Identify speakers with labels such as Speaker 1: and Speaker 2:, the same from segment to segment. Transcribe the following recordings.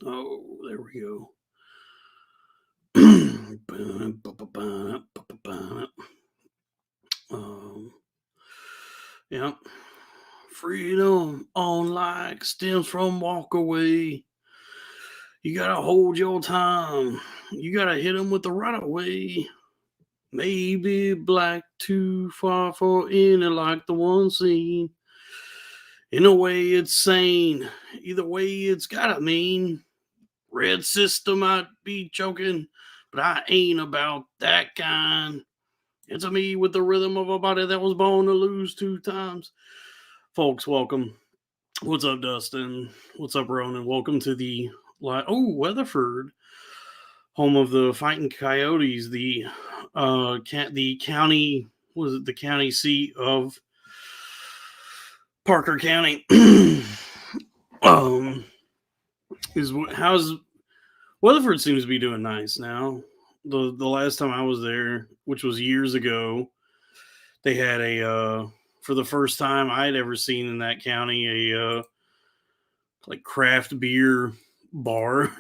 Speaker 1: Oh, there we go. um, yeah. Freedom on like stems from walk away. You gotta hold your time. You gotta hit them with the right away. Maybe black too far for any like the one scene. In a way, it's sane. Either way, it's gotta mean. Red sister might be choking, but I ain't about that kind. It's a me with the rhythm of a body that was born to lose two times. Folks, welcome. What's up, Dustin? What's up, Ronan? Welcome to the Weatherford, home of the Fighting Coyotes, the county was it the county seat of Parker County. um, is how's Weatherford seems to be doing nice now. The last time I was there, which was years ago, they had a for the first time I had ever seen in that county a like craft beer bar,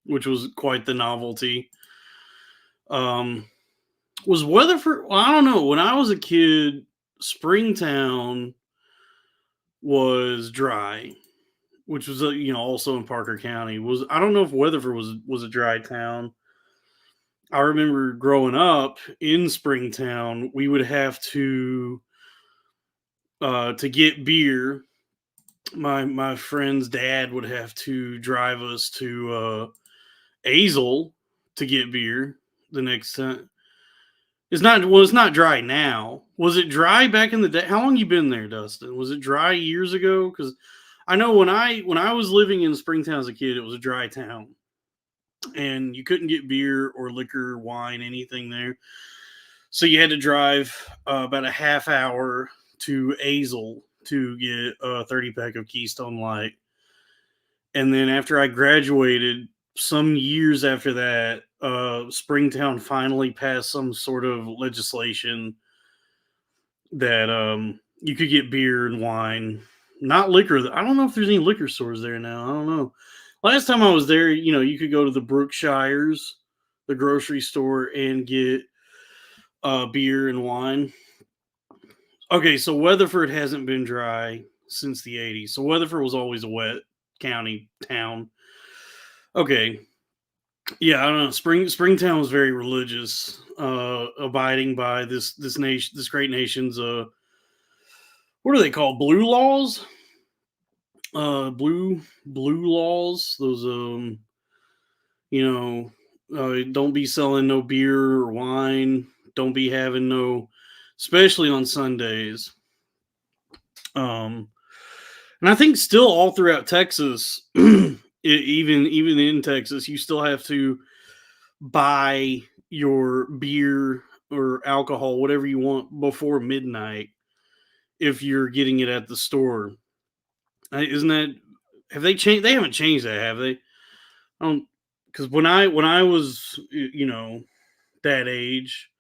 Speaker 1: which was quite the novelty. Um, was Weatherford? Well, I don't know. When I was a kid, Springtown was dry, which was also in Parker County. Was I don't know if Weatherford was a dry town. I remember growing up in Springtown, we would have to get beer. My friend's dad would have to drive us to Azel to get beer the next time. It's not dry now. Was it dry back in the day? How long you been there, Dustin? Was it dry years ago? Because I know when I was living in Springtown as a kid, it was a dry town, and you couldn't get beer or liquor, wine, anything there. So you had to drive about a half hour to Azel to get a 30 pack of Keystone Light. And then after I graduated, some years after that, Springtown finally passed some sort of legislation that you could get beer and wine, not liquor. I don't know if there's any liquor stores there now. I don't know. Last time I was there, you could go to the Brookshires, the grocery store, and get beer and wine. Okay, so Weatherford hasn't been dry since the 80s. So Weatherford was always a wet county town. Okay. Yeah, I don't know. Springtown was very religious, abiding by this great nation's what are they called? Blue laws? Blue laws. Those you know, don't be selling no beer or wine. Don't be having no, especially on Sundays. Um, and I think still all throughout Texas, even in Texas, you still have to buy your beer or alcohol, whatever you want, before midnight if you're getting it at the store. Isn't that have they changed? They haven't changed that, have they? I don't because when I was that age,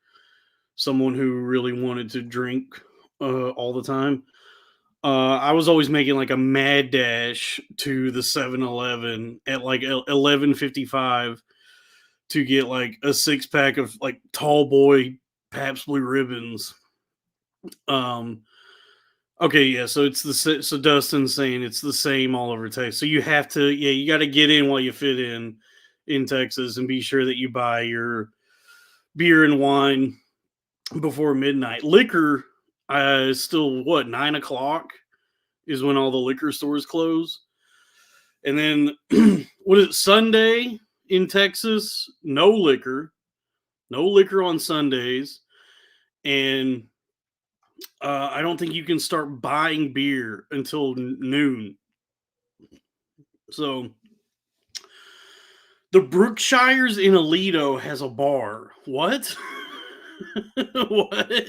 Speaker 1: someone who really wanted to drink all the time. I was always making like a mad dash to the 7-Eleven at like 11:55 to get like a 6 pack of like tall boy Pabst Blue Ribbons. Um, okay, yeah. So so Dustin's saying it's the same all over Texas. So you have to, yeah, you got to get in while you fit in Texas, and be sure that you buy your beer and wine before midnight. Liquor, is still what 9 o'clock is when all the liquor stores close, and then what is it, Sunday in Texas? No liquor on Sundays, and I don't think you can start buying beer until noon. So the Brookshires in Aledo has a bar. What? What?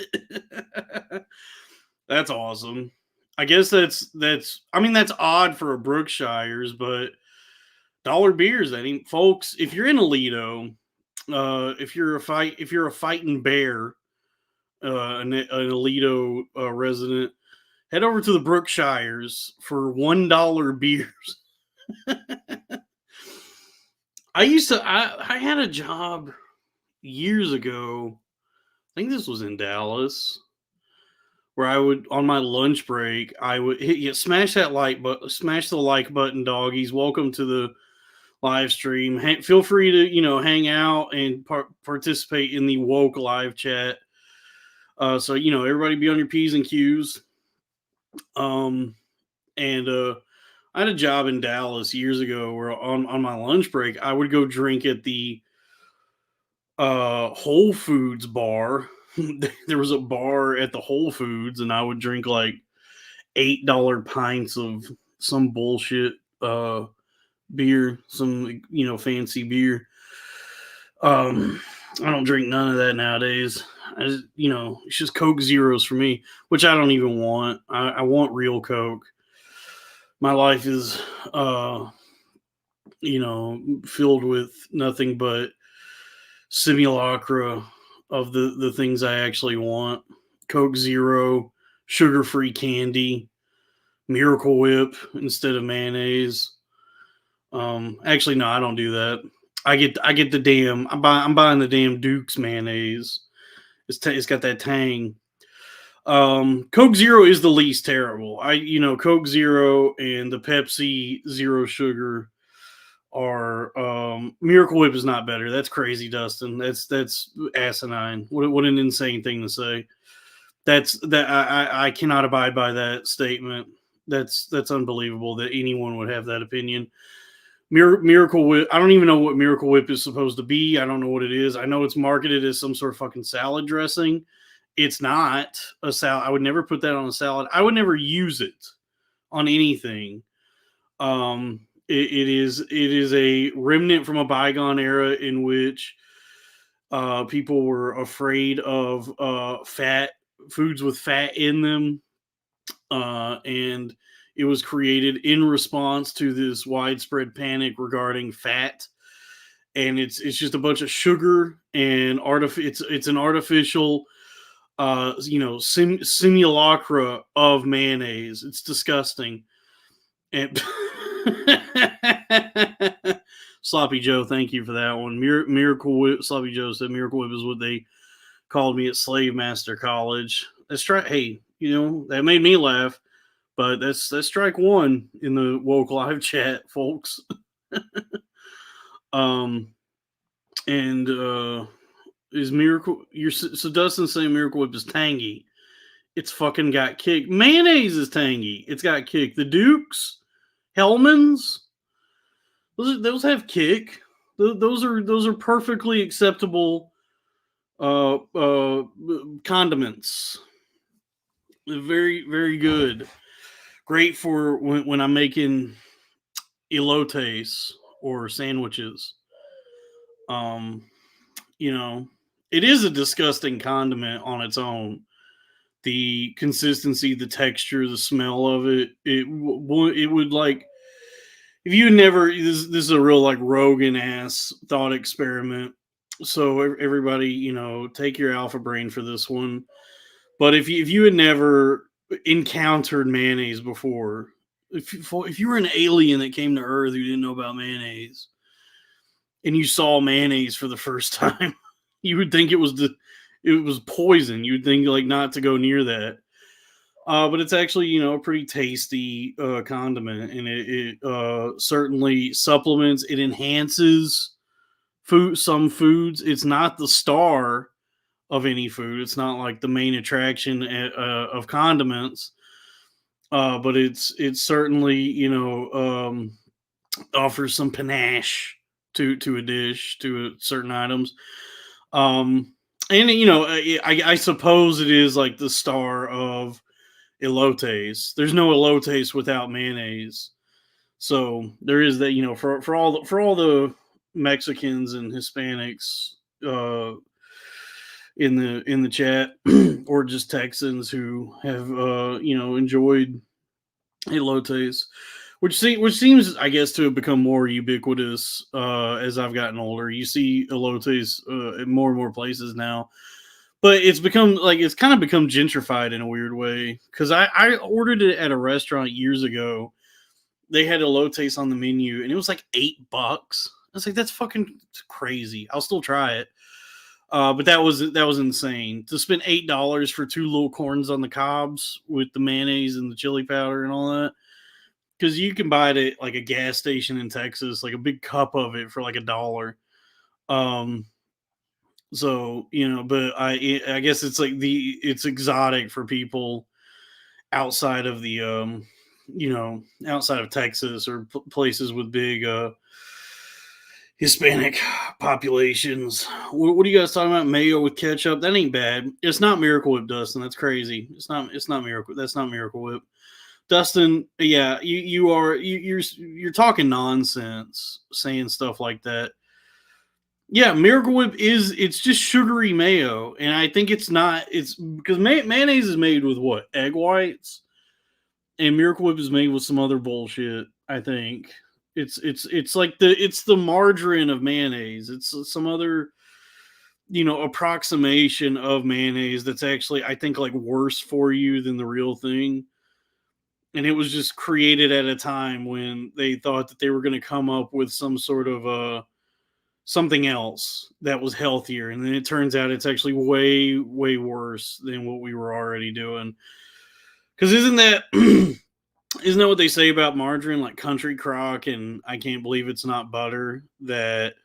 Speaker 1: That's awesome. I guess that's. I mean, that's odd for a Brookshires, but dollar beers. I mean, folks, if you're in Aledo, if you're a fighting bear, an Aledo resident, head over to the Brookshires for $1 beers. I had a job years ago. I think this was in Dallas, where I would on my lunch break I would hit you smash that like but smash the like button, doggies. Welcome to the live stream. Feel free to hang out and participate in the woke live chat. So everybody be on your p's and q's. And I had a job in Dallas years ago where on my lunch break I would go drink at the Whole Foods bar. There was a bar at the Whole Foods, and I would drink like $8 pints of some bullshit beer, some fancy beer. I don't drink none of that nowadays. It's just Coke Zeros for me, which I don't even want. I want real Coke. My life is filled with nothing but simulacra of the things I actually want. Coke Zero, sugar-free candy, Miracle Whip instead of mayonnaise. Actually, no, I don't do that. I get the damn. I'm buying the damn Duke's mayonnaise. It's got that tang. Coke Zero is the least terrible. Coke Zero and the Pepsi Zero Sugar are Miracle Whip is not better. That's crazy, Dustin. That's asinine. What an insane thing to say. I cannot abide by that statement. That's unbelievable that anyone would have that opinion. Miracle Whip. I don't even know what Miracle Whip is supposed to be. I don't know what it is. I know it's marketed as some sort of fucking salad dressing. It's not a salad. I would never put that on a salad. I would never use it on anything. It is a remnant from a bygone era in which people were afraid of fat foods with fat in them, and it was created in response to this widespread panic regarding fat. And it's just a bunch of sugar and it's an artificial simulacra of mayonnaise. It's disgusting. And Sloppy Joe, thank you for that one. Miracle Whip. Sloppy Joe said Miracle Whip is what they called me at Slave Master College. That's right. Hey, that made me laugh. But that's strike one in the woke live chat, folks. Is Miracle so Dustin saying Miracle Whip is tangy? It's fucking got kick. Mayonnaise is tangy. It's got kick. The Dukes, Hellman's, those have kick. Those are perfectly acceptable condiments. Very, very good. Great for when I'm making elotes or sandwiches. It is a disgusting condiment on its own. The consistency, the texture, the smell of it. It would like if you never. This is a real like Rogan ass thought experiment. So everybody, take your alpha brain for this one. But if you had never encountered mayonnaise before, if you were an alien that came to Earth who didn't know about mayonnaise, and you saw mayonnaise for the first time, you would think it was poison. You would think like not to go near that. But it's actually a pretty tasty condiment, and it certainly supplements. It enhances some foods. It's not the star of any food. It's not like the main attraction of condiments, but it's certainly offers some panache to a dish, to certain items. And I suppose it is like the star of elotes. There's no elotes without mayonnaise, so there is that. For all the Mexicans and Hispanics in the chat, or just Texans who have enjoyed elotes, which seems, I guess, to have become more ubiquitous as I've gotten older. You see elotes in more and more places now, but it's kind of become gentrified in a weird way. Because I ordered it at a restaurant years ago. They had elotes on the menu, and it was like $8. was like, that's fucking crazy. I'll still try it. But that was insane to spend $8 for two little corns on the cobs with the mayonnaise and the chili powder and all that. Because you can buy it at like a gas station in Texas, like a big cup of it for like $1. Um, so but I guess it's like it's exotic for people outside of the outside of Texas or places with big Hispanic populations. What are you guys talking about? Mayo with ketchup? That ain't bad. It's not Miracle Whip, Dustin. That's crazy. It's not Miracle. That's not Miracle Whip, Dustin. Yeah, you're talking nonsense saying stuff like that. Yeah, Miracle Whip it's just sugary mayo, and I think it's not. It's because mayonnaise is made with what, egg whites, and Miracle Whip is made with some other bullshit. I think it's like it's the margarine of mayonnaise. It's some other approximation of mayonnaise that's actually, I think, like worse for you than the real thing. And it was just created at a time when they thought that they were going to come up with some sort of something else that was healthier, and then it turns out it's actually way worse than what we were already doing. Because isn't that isn't that what they say about margarine, like Country Crock and I Can't Believe It's Not Butter, that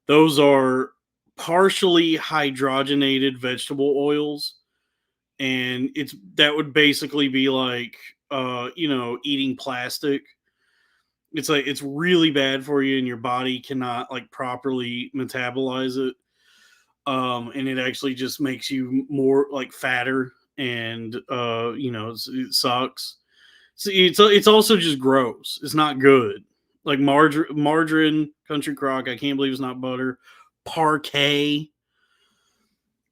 Speaker 1: those are partially hydrogenated vegetable oils, and that would basically be like eating plastic. It's like it's really bad for you, and your body cannot like properly metabolize it. And it actually just makes you more like fatter, and it sucks. So it's also just gross. It's not good. Like margarine, Country Crock, I Can't Believe It's Not Butter, Parquet.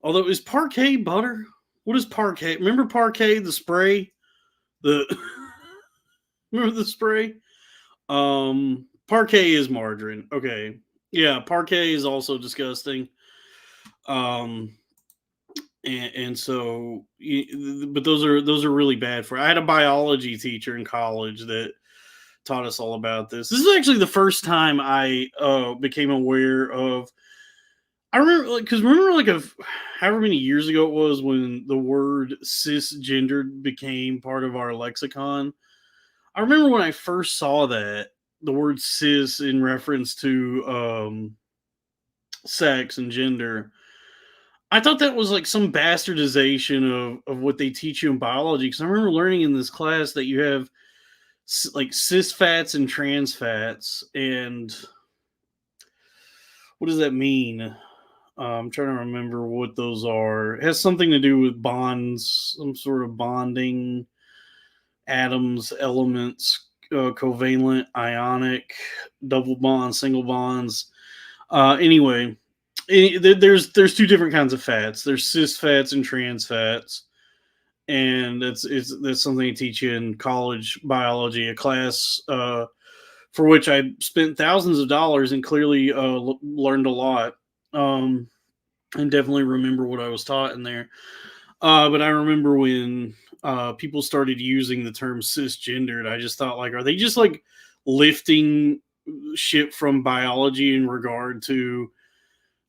Speaker 1: Although, is Parquet butter? What is Parquet? Remember Parquet, the spray? The remember the spray? Parquet is margarine. Okay. Yeah, Parquet is also disgusting. And so, but those are really bad for. I had a biology teacher in college that taught us all about this. This is actually the first time I became aware of. I remember, because however many years ago it was when the word cisgendered became part of our lexicon. I remember when I first saw that the word cis in reference to sex and gender. I thought that was like some bastardization of what they teach you in biology. Because I remember learning in this class that you have like cis fats and trans fats, and what does that mean? I'm trying to remember what those are. It has something to do with bonds, some sort of bonding, atoms, elements, covalent, ionic, double bonds, single bonds. Anyway, there's two different kinds of fats. There's cis fats and trans fats, and that's something they teach you in college biology, a class for which I spent thousands of dollars and clearly learned a lot. And definitely remember what I was taught in there. But I remember when people started using the term cisgendered, I just thought, like, are they just like lifting shit from biology in regard to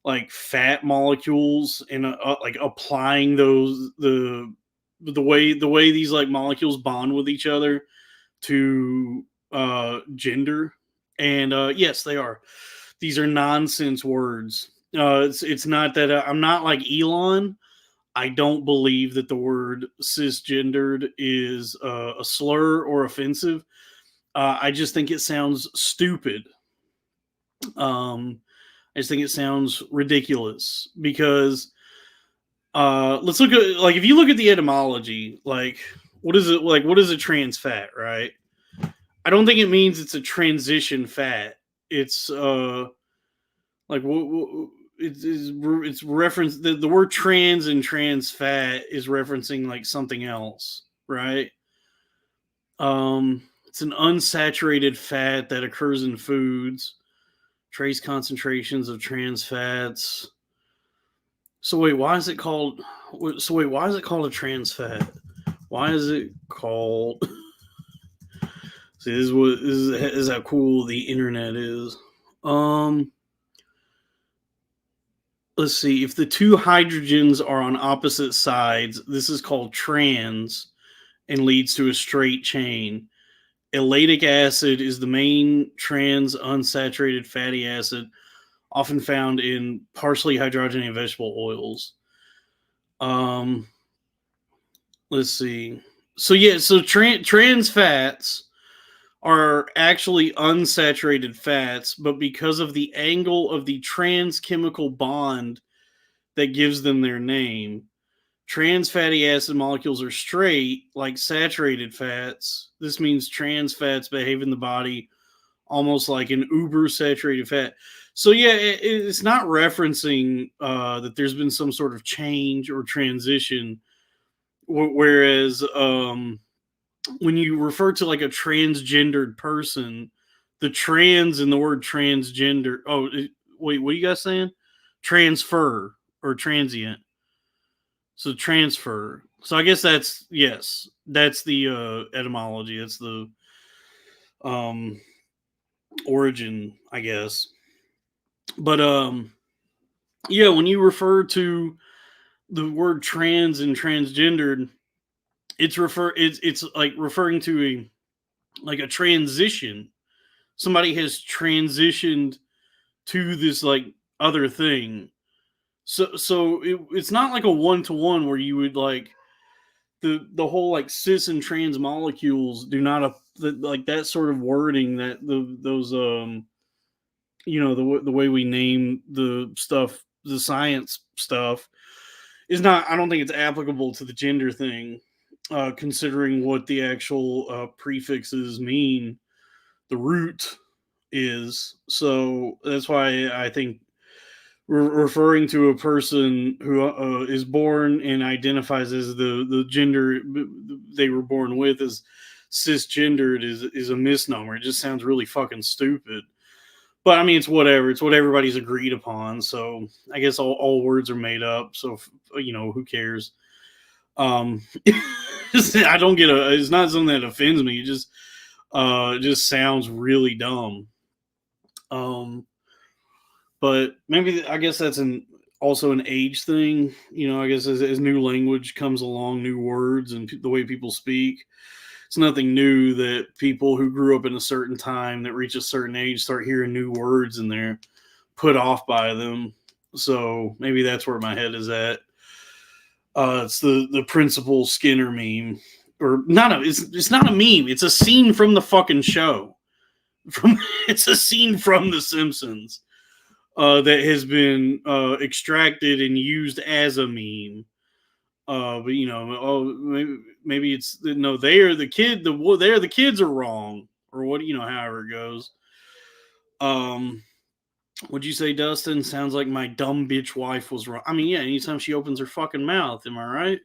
Speaker 1: like fat molecules and like applying those the way these like molecules bond with each other to gender? And yes, they are. These are nonsense words. It's not that I'm not like Elon. I don't believe that the word cisgendered is a slur or offensive. I just think it sounds stupid. I just think it sounds ridiculous because let's look at, like, if you look at the etymology, like, what is it, like, what is a trans fat, right? I don't think it means it's a transition fat. It's like it's reference the word trans and trans fat is referencing like something else, right? It's an unsaturated fat that occurs in foods, trace concentrations of trans fats. So wait, why is it called a trans fat? Why is it called See, this is how cool the internet is. Um, let's see. If the two hydrogens are on opposite sides, this is called trans and leads to a straight chain. Elatic acid is the main trans unsaturated fatty acid, often found in partially hydrogenated vegetable oils. Um, let's see. So yeah, so trans fats are actually unsaturated fats, but because of the angle of the trans chemical bond that gives them their name, trans fatty acid molecules are straight like saturated fats. This means trans fats behave in the body almost like an uber saturated fat. So yeah, it's not referencing that there's been some sort of change or transition. Whereas when you refer to like a transgendered person, the trans in the word transgender. Oh, wait, what are you guys saying? Transfer or transient. So transfer. So I guess that's yes, that's the etymology. That's the um origin, I guess. But yeah, when you refer to the word trans and transgendered, it's like referring to a like a transition. Somebody has transitioned to this like other thing. So it's not like a one to one where you would like the whole like cis and trans molecules do not like that sort of wording that those the way we name the stuff, the science stuff is not. I don't think it's applicable to the gender thing, considering what the actual prefixes mean. The root is so that's why I think referring to a person who is born and identifies as the gender they were born with as cisgendered is a misnomer. It just sounds really fucking stupid. But I mean, it's whatever. It's what everybody's agreed upon. So I guess all words are made up. So who cares? I don't get a. It's not something that offends me. It just sounds really dumb. Um, but maybe I guess that's also an age thing. I guess as new language comes along, new words and the way people speak, it's nothing new that people who grew up in a certain time that reach a certain age start hearing new words and they're put off by them. So maybe that's where my head is at. It's the Principal Skinner meme, or not a. It's not a meme. It's a scene from the fucking show. It's a scene from The Simpsons that has been extracted and used as a meme. But maybe it's no. They are the kid. They're the kids are wrong, or what? However it goes. Would you say, Dustin? Sounds like my dumb bitch wife was wrong. I mean, yeah. Anytime she opens her fucking mouth, am I right?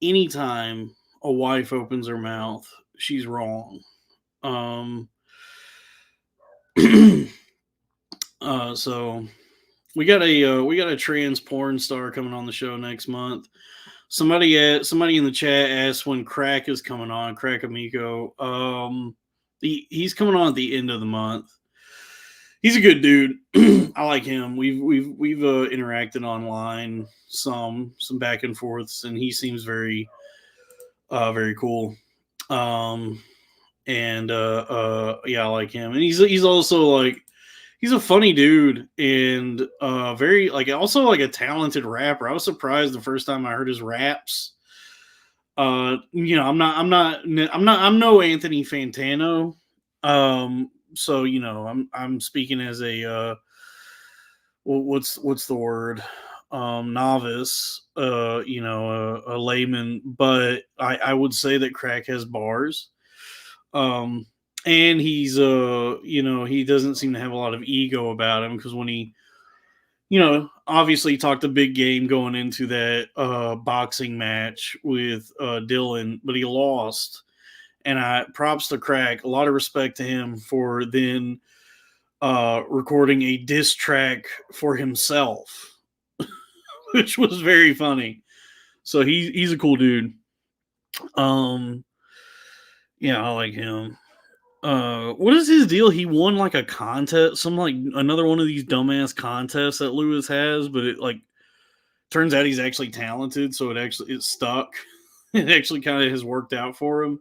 Speaker 1: Anytime a wife opens her mouth, she's wrong. So we got a trans porn star coming on the show next month. Somebody in the chat asked when Crack is coming on. Crack Amico. He's coming on at the end of the month. He's a good dude. I like him. We've interacted online some back and forths, and he seems very cool. And yeah, I like him, and he's also like he's a funny dude and very like also like a talented rapper. I was surprised the first time I heard his raps. I'm no Anthony Fantano. So I'm speaking as a what's the word? Novice, a layman, but I would say that Crack has bars. And he's he doesn't seem to have a lot of ego about him, because when he obviously talked a big game going into that boxing match with Dylan, but he lost. And I props to Crack, a lot of respect to him for then recording a diss track for himself, which was very funny. So he's a cool dude. Yeah, I like him. What is his deal? He won like a contest, some like another one of these dumbass contests that Lewis has, but it like turns out he's actually talented, so it stuck. It actually kind of has worked out for him.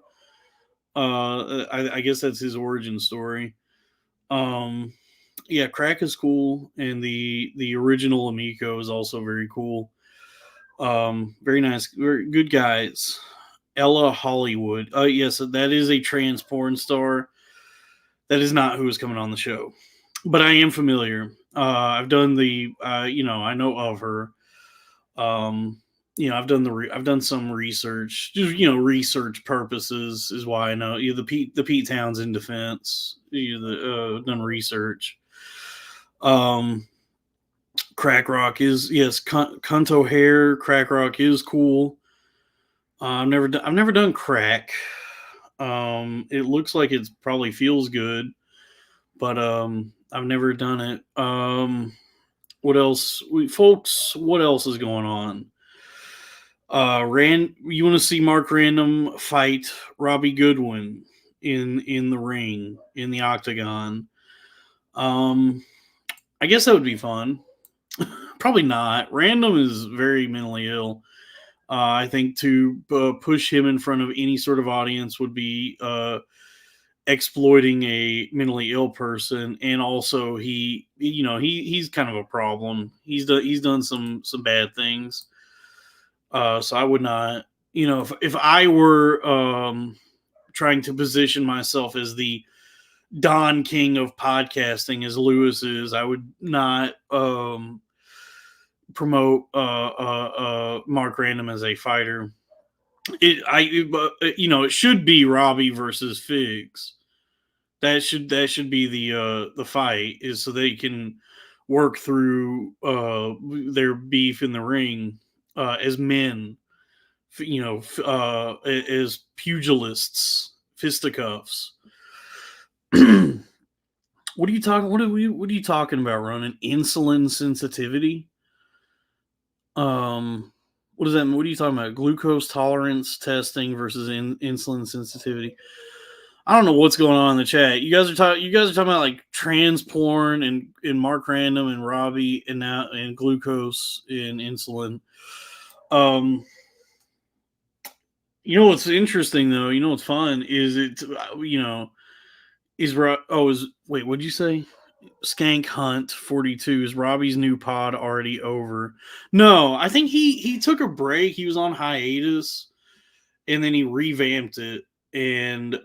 Speaker 1: I guess that's his origin story. Um, yeah, Crack is cool, and the original Amico is also very cool. Very nice, very good guys. Ella Hollywood. Yes, that is a trans porn star. That is not who is coming on the show, but I am familiar. I've done I know of her. Um, I've done some research, just research purposes is why I know the Pete Townsend defense. Done research. Um, Crack Rock is yes, Cunto Hair. Crack Rock is cool. I've never done crack. It looks like it probably feels good, but I've never done it. What else, folks? What else is going on? You want to see Mark Random fight Robbie Goodwin in the ring in the octagon? Um, I guess that would be fun. Probably not. Random is very mentally ill. I think to push him in front of any sort of audience would be exploiting a mentally ill person, and also he's kind of a problem. He's done some bad things. So I would not, if I were trying to position myself as the Don King of podcasting, as Lewis is, I would not promote Mark Random as a fighter. It should be Robbie versus Figs. That should be the fight, is so they can work through their beef in the ring as men, as pugilists, fisticuffs. What are you talking? What are you talking about, Ronan? Insulin sensitivity? What does that mean? What are you talking about? Glucose tolerance testing versus insulin sensitivity? I don't know what's going on in the chat. You guys are talking about like trans porn and Mark Random and Robbie and glucose and insulin. What's interesting though? What's fun is wait, what'd you say? Skank Hunt 42, is Robbie's new pod already over? No, I think he took a break. He was on hiatus, and then he revamped it, and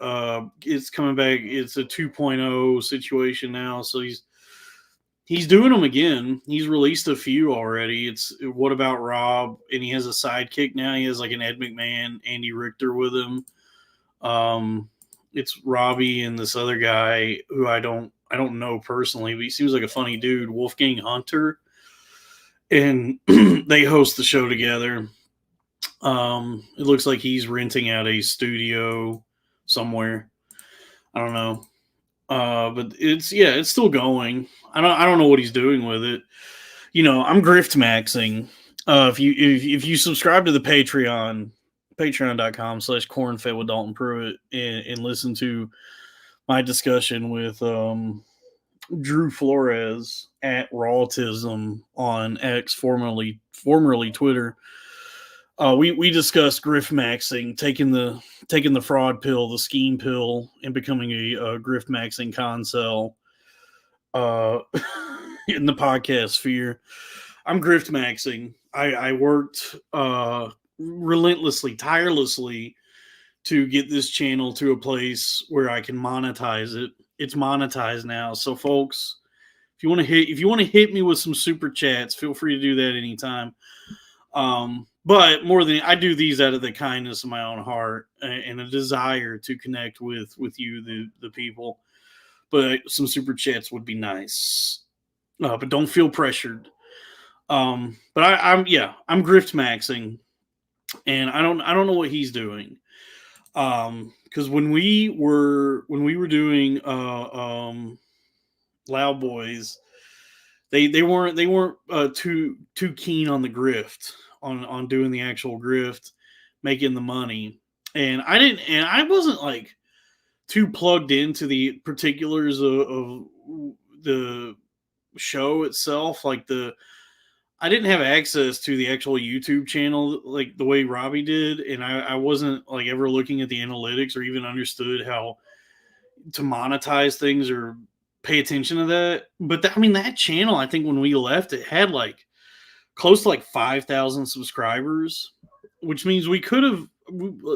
Speaker 1: it's coming back. It's a 2.0 situation now, so he's doing them again. He's released a few already. It's What About Rob, and he has a sidekick now. He has like an Ed McMahon, Andy Richter with him. It's Robbie and this other guy who I don't know personally, but he seems like a funny dude, Wolfgang Hunter, and they host the show together. It looks like he's renting out a studio somewhere. I don't know. But it's still going. I don't know what he's doing with it. I'm grift maxing. If you subscribe to the Patreon, patreon.com/cornfed with Dalton Pruitt, and listen to my discussion with Drew Flores at Rawtism on X, formerly Twitter. We discussed grift maxing, taking the fraud pill, the scheme pill, and becoming a grift maxing consel in the podcast sphere. I'm grift maxing. I worked relentlessly, tirelessly to get this channel to a place where I can monetize it. It's monetized now. So folks, if you want to hit me with some super chats, feel free to do that anytime. But more than I do these out of the kindness of my own heart and a desire to connect with you, the people. But some super chats would be nice. But don't feel pressured. But I'm grift maxing, and I don't know what he's doing. Because when we were doing Loud Boys, they weren't too keen on the grift, on doing the actual grift, making the money, and I wasn't like too plugged into the particulars of the show itself. Like I didn't have access to the actual YouTube channel like the way Robbie did, and I wasn't like ever looking at the analytics or even understood how to monetize things or pay attention to that. But I mean, that channel, I think when we left, it had like close to like 5,000 subscribers, which means we could have,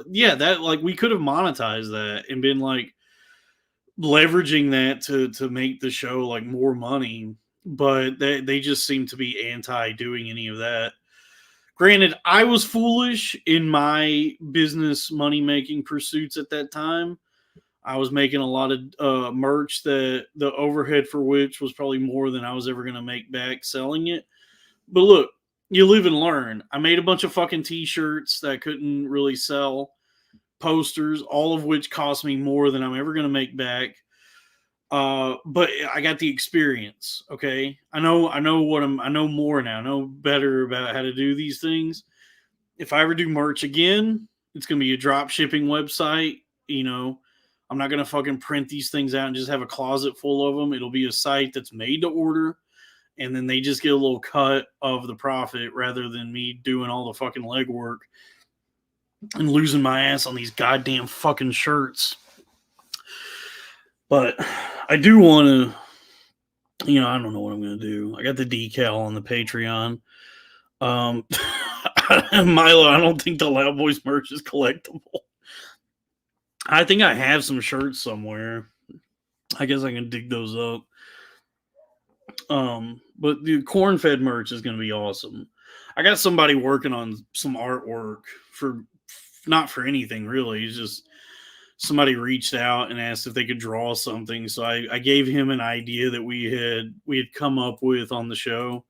Speaker 1: yeah, that like we could have monetized that and been like leveraging that to make the show like more money. But they just seem to be anti doing any of that. Granted, I was foolish in my business money making pursuits at that time. I was making a lot of merch that the overhead for which was probably more than I was ever going to make back selling it. But look, you live and learn. I made a bunch of fucking t-shirts that I couldn't really sell, posters, all of which cost me more than I'm ever going to make back. But I got the experience. Okay, I know I know more now. I know better about how to do these things. If I ever do merch again, it's gonna be a drop shipping website. You know, I'm not gonna fucking print these things out and just have a closet full of them. It'll be a site that's made to order, and then they just get a little cut of the profit rather than me doing all the fucking legwork and losing my ass on these goddamn fucking shirts. But I do want to, I don't know what I'm going to do. I got the decal on the Patreon. Milo, I don't think the Loud Boys merch is collectible. I think I have some shirts somewhere. I guess I can dig those up. But the Cornfed merch is going to be awesome. I got somebody working on some artwork for, not for anything really. It's just somebody reached out and asked if they could draw something. So I gave him an idea that we had come up with on the show.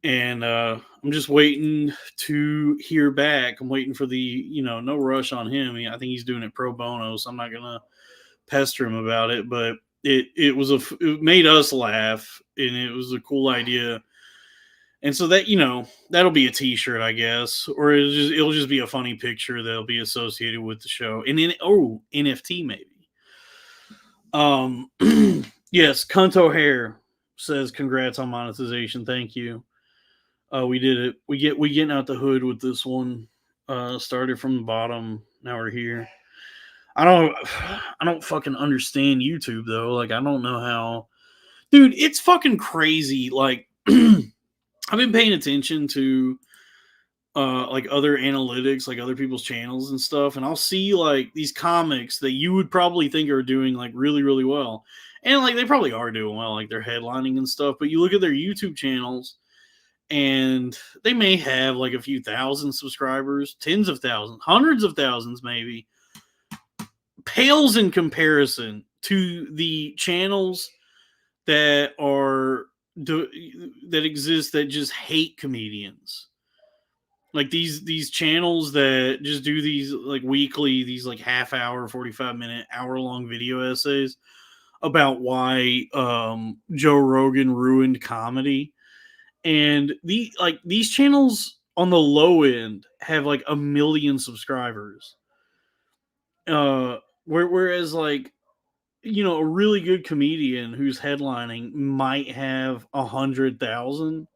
Speaker 1: And I'm just waiting to hear back. I'm waiting for the, no rush on him. I think he's doing it pro bono, so I'm not going to pester him about it. But it made us laugh, and it was a cool idea. And so that, that'll be a t-shirt, I guess, or it'll just be a funny picture that'll be associated with the show. And then, NFT maybe. Yes, Cunto Hair says congrats on monetization. Thank you. We did it. We getting out the hood with this one. Started from the bottom. Now we're here. I don't fucking understand YouTube though. Like, I don't know how, dude, it's fucking crazy. Like, I've been paying attention to like other analytics, like other people's channels and stuff, and I'll see like these comics that you would probably think are doing like really, really well. And like they probably are doing well, like they're headlining and stuff, but you look at their YouTube channels and they may have like a few thousand subscribers, tens of thousands, hundreds of thousands maybe. Pales in comparison to the channels that exist that just hate comedians. Like these channels that just do these like weekly, these like half hour, 45-minute, hour-long video essays about why Joe Rogan ruined comedy. And these channels on the low end have like 1 million subscribers. Whereas like, a really good comedian who's headlining might have 100,000.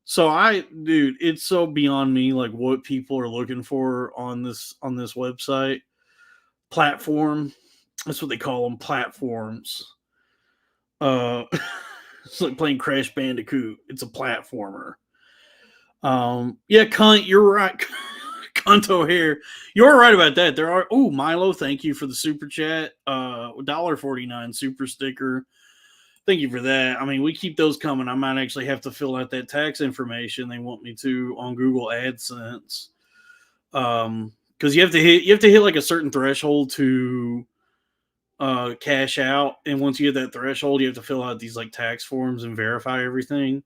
Speaker 1: So dude, it's so beyond me, like what people are looking for on this website platform. That's what they call them, platforms. It's like playing Crash Bandicoot. It's a platformer. Yeah, cunt, you're right. Cunt O'Hare. You're right about that. There are, Milo, thank you for the super chat. $1.49 super sticker. Thank you for that. I mean, we keep those coming. I might actually have to fill out that tax information they want me to on Google AdSense. Because you have to hit like a certain threshold to cash out, and once you hit that threshold, you have to fill out these like tax forms and verify everything.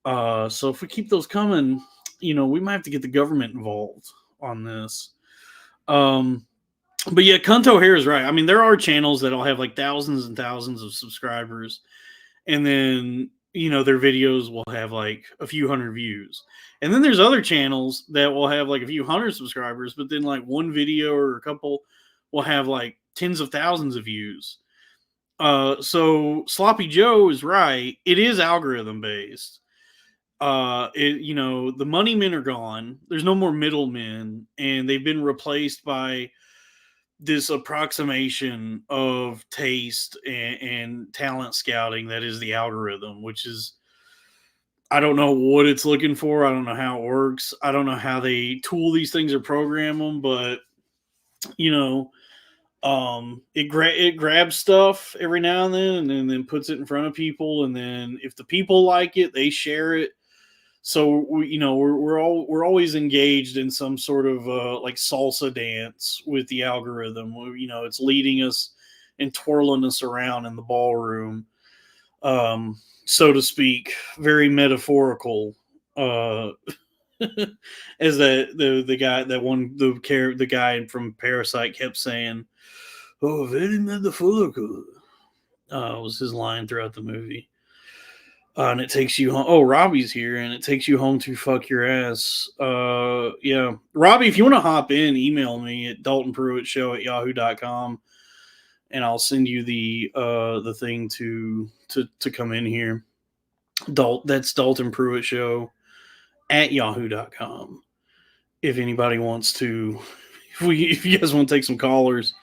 Speaker 1: So if we keep those coming, we might have to get the government involved on this. But yeah, Cunto Hair is right. I mean, there are channels that'll have like thousands and thousands of subscribers, and then their videos will have like a few hundred views. And then there's other channels that will have like a few hundred subscribers, but then like one video or a couple will have like tens of thousands of views. So Sloppy Joe is right. It is algorithm based. The money men are gone. There's no more middlemen, and they've been replaced by this approximation of taste and talent scouting that is the algorithm, which is, I don't know what it's looking for. I don't know how it works. I don't know how they tool these things or program them, but you know, it grabs stuff every now and then puts it in front of people, and then if the people like it, they share it. So we're always engaged in some sort of like salsa dance with the algorithm. It's leading us and twirling us around in the ballroom, so to speak, very metaphorical. As the guy that one the guy from Parasite kept saying, "Oh, very metaphorical." Was his line throughout the movie. And it takes you home. Oh, Robbie's here, and it takes you home to fuck your ass. Yeah, Robbie, if you want to hop in, email me at daltonpruittshow@yahoo.com, and I'll send you the thing to come in here. That's Dalton Pruitt Show at yahoo.com. If anybody wants to, if you guys want to take some callers.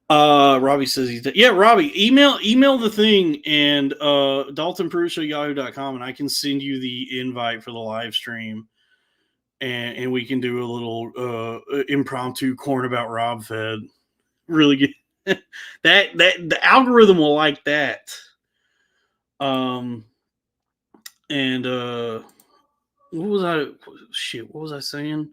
Speaker 1: Robbie says he's yeah, Robbie, email the thing and Dalton Pruitt Show yahoo.com, and I can send you the invite for the live stream, and we can do a little impromptu corn about Rob Fed. Really good. that the algorithm will like that. And what was I saying?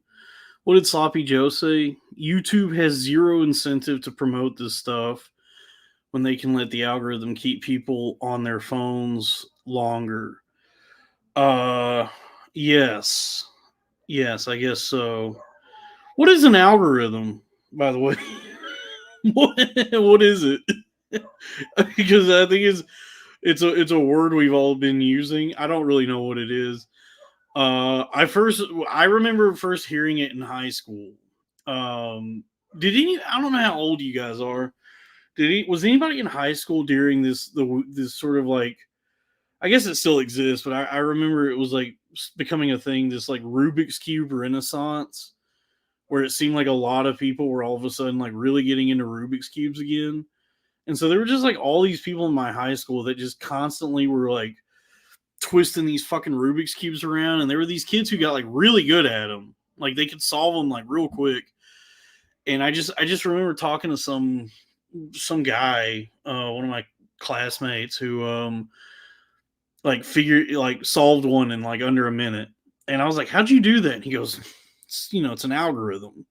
Speaker 1: What did Sloppy Joe say? YouTube has zero incentive to promote this stuff when they can let the algorithm keep people on their phones longer. Yes. Yes, I guess so. What is an algorithm, by the way? what is it? Because I think it's a word we've all been using. I don't really know what it is. I remember first hearing it in high school. I don't know how old you guys are. Was anybody in high school during this sort of like, I guess it still exists, but I remember it was like becoming a thing, this like Rubik's Cube Renaissance, where it seemed like a lot of people were all of a sudden like really getting into Rubik's Cubes again. And so there were just like all these people in my high school that just constantly were like twisting these fucking Rubik's Cubes around. And there were these kids who got like really good at them. Like they could solve them like real quick. And I just remember talking to some guy, one of my classmates who solved one in like under a minute. And I was like, "How'd you do that?" And he goes, it's an algorithm.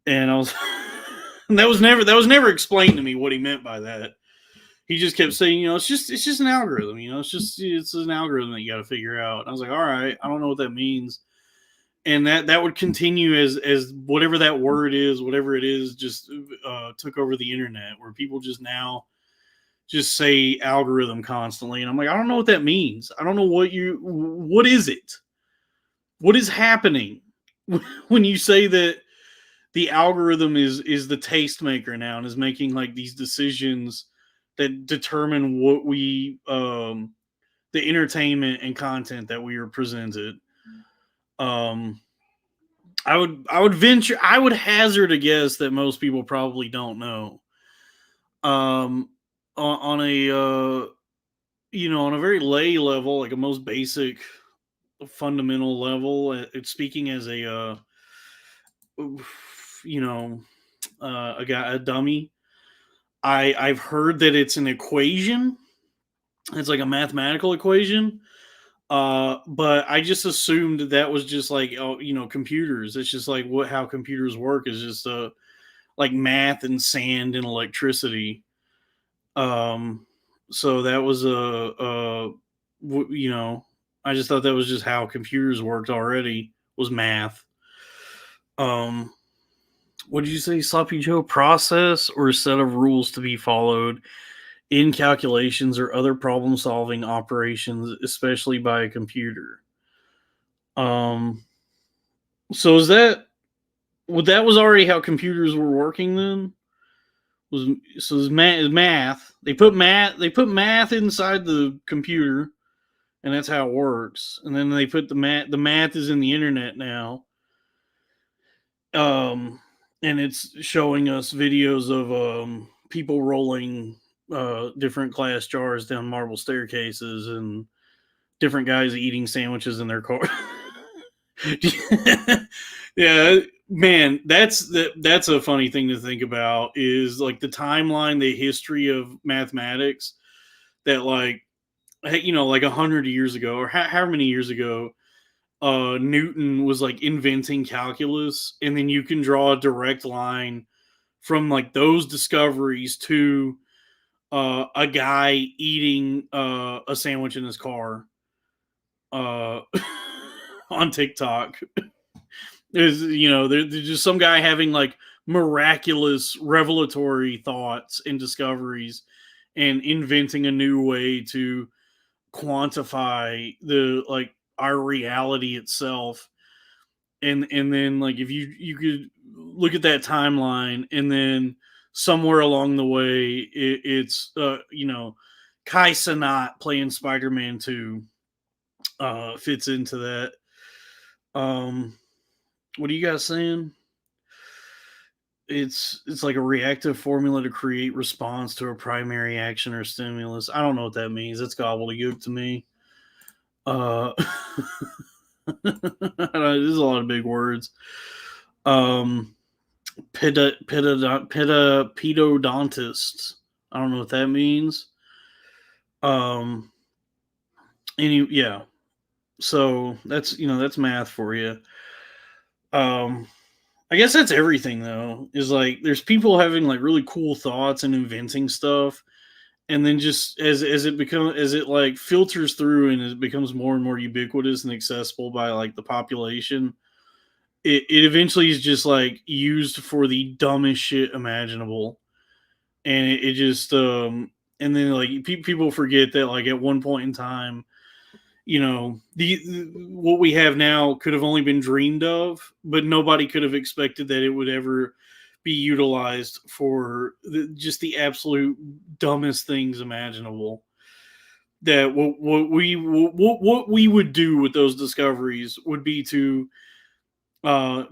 Speaker 1: And I was and that was never explained to me what he meant by that. He just kept saying, it's just an algorithm, it's an algorithm that you got to figure out. And I was like, all right, I don't know what that means. And that would continue as whatever that word is, whatever it is, just took over the internet, where people just now just say algorithm constantly. And I'm like, I don't know what that means. I don't know what is it? What is happening when you say that the algorithm is the tastemaker now and is making like these decisions that determine what we the entertainment and content that we are presented. I would hazard a guess that most people probably don't know. On a on a very lay level, like a most basic fundamental level, it's speaking as a a dummy. I've heard that it's an equation. It's like a mathematical equation. But I just assumed that was just like, computers. It's just like how computers work is just like math and sand and electricity. So that was I just thought that was just how computers worked already, was math. What did you say, Sloppy Joe? Process or a set of rules to be followed in calculations or other problem-solving operations, especially by a computer. So that was already how computers were working then? It's math. They put math inside the computer, and that's how it works. And then they put the math. The math is in the internet now. And it's showing us videos of people rolling different glass jars down marble staircases and different guys eating sandwiches in their car. Yeah, man, that's a funny thing to think about, is like the timeline, the history of mathematics, that like, like 100 years ago, or how many years ago, Newton was like inventing calculus, and then you can draw a direct line from like those discoveries to a guy eating a sandwich in his car uh, on TikTok. There's there's just some guy having like miraculous revelatory thoughts and discoveries, and inventing a new way to quantify the like our reality itself. And then like if you could look at that timeline, and then somewhere along the way it's Kai Cenat playing Spider-Man 2 fits into that. What are you guys saying? It's like a reactive formula to create response to a primary action or stimulus. I don't know what that means. It's gobbledygook to me. Uh, there's a lot of big words. Pedodontist. I don't know what that means. Yeah. So that's math for you. I guess that's everything though. Is like there's people having like really cool thoughts and inventing stuff, and then just as it like filters through and it becomes more and more ubiquitous and accessible by like the population, it eventually is just like used for the dumbest shit imaginable. And it just and then like people forget that like at one point in time, the what we have now could have only been dreamed of, but nobody could have expected that it would ever be utilized for just the absolute dumbest things imaginable. That what we would do with those discoveries would be to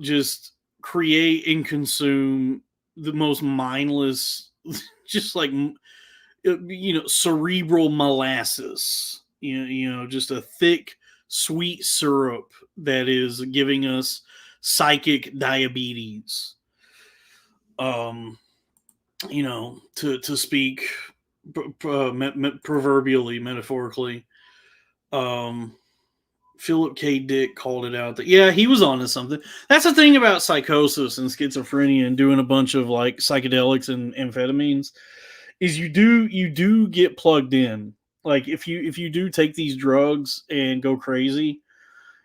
Speaker 1: just create and consume the most mindless, just like cerebral molasses. Just a thick, sweet syrup that is giving us psychic diabetes. To speak proverbially, metaphorically. Philip K. Dick called it out that he was onto something. That's the thing about psychosis and schizophrenia and doing a bunch of like psychedelics and amphetamines, is you do get plugged in. Like if you do take these drugs and go crazy,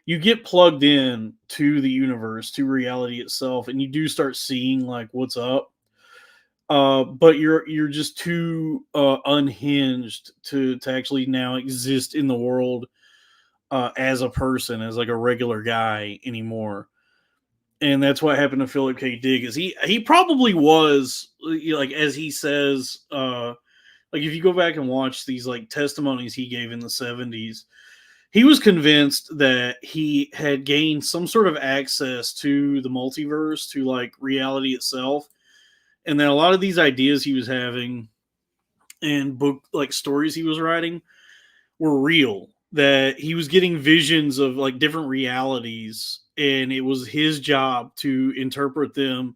Speaker 1: you get plugged in to the universe, to reality itself, and you do start seeing like what's up. But you're just too unhinged to actually now exist in the world as a person, as like a regular guy anymore. And that's what happened to Philip K. Dick. Is he probably was, like, as he says, like if you go back and watch these like testimonies he gave in the 70s, he was convinced that he had gained some sort of access to the multiverse, to like reality itself, and that a lot of these ideas he was having and book like stories he was writing were real. That he was getting visions of like different realities, and it was his job to interpret them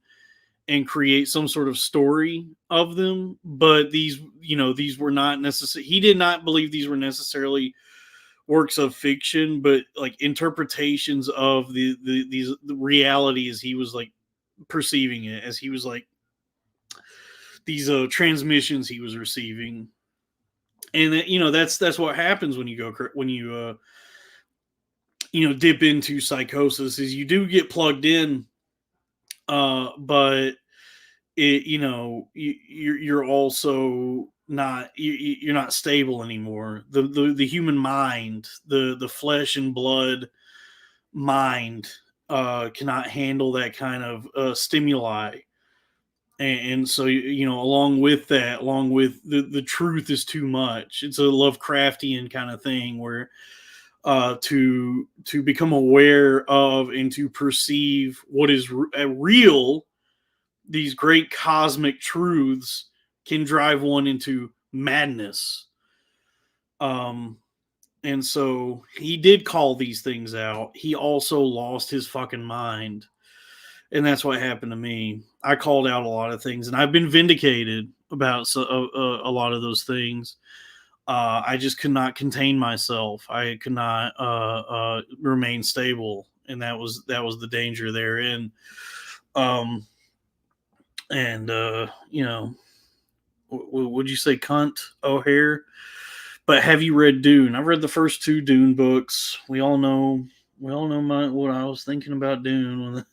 Speaker 1: and create some sort of story of them. But these were not necessarily, he did not believe these were necessarily works of fiction, but like interpretations of the reality as he was like perceiving it, as he was like these transmissions he was receiving. And that's what happens when you dip into psychosis, is you do get plugged in, but you're also not, you're not stable anymore. The human mind, the flesh and blood mind, cannot handle that kind of stimuli. And so, along with that, along with the truth is too much. It's a Lovecraftian kind of thing where to become aware of and to perceive what is real, these great cosmic truths can drive one into madness. Um, and so he did call these things out. He also lost his fucking mind. And that's what happened to me. I called out a lot of things, and I've been vindicated about a lot of those things. I just could not contain myself. I could not remain stable, and that was the danger therein. Um, and would you say cunt O'Hare? But have you read Dune? I've read the first two Dune books. We all know what I was thinking about Dune.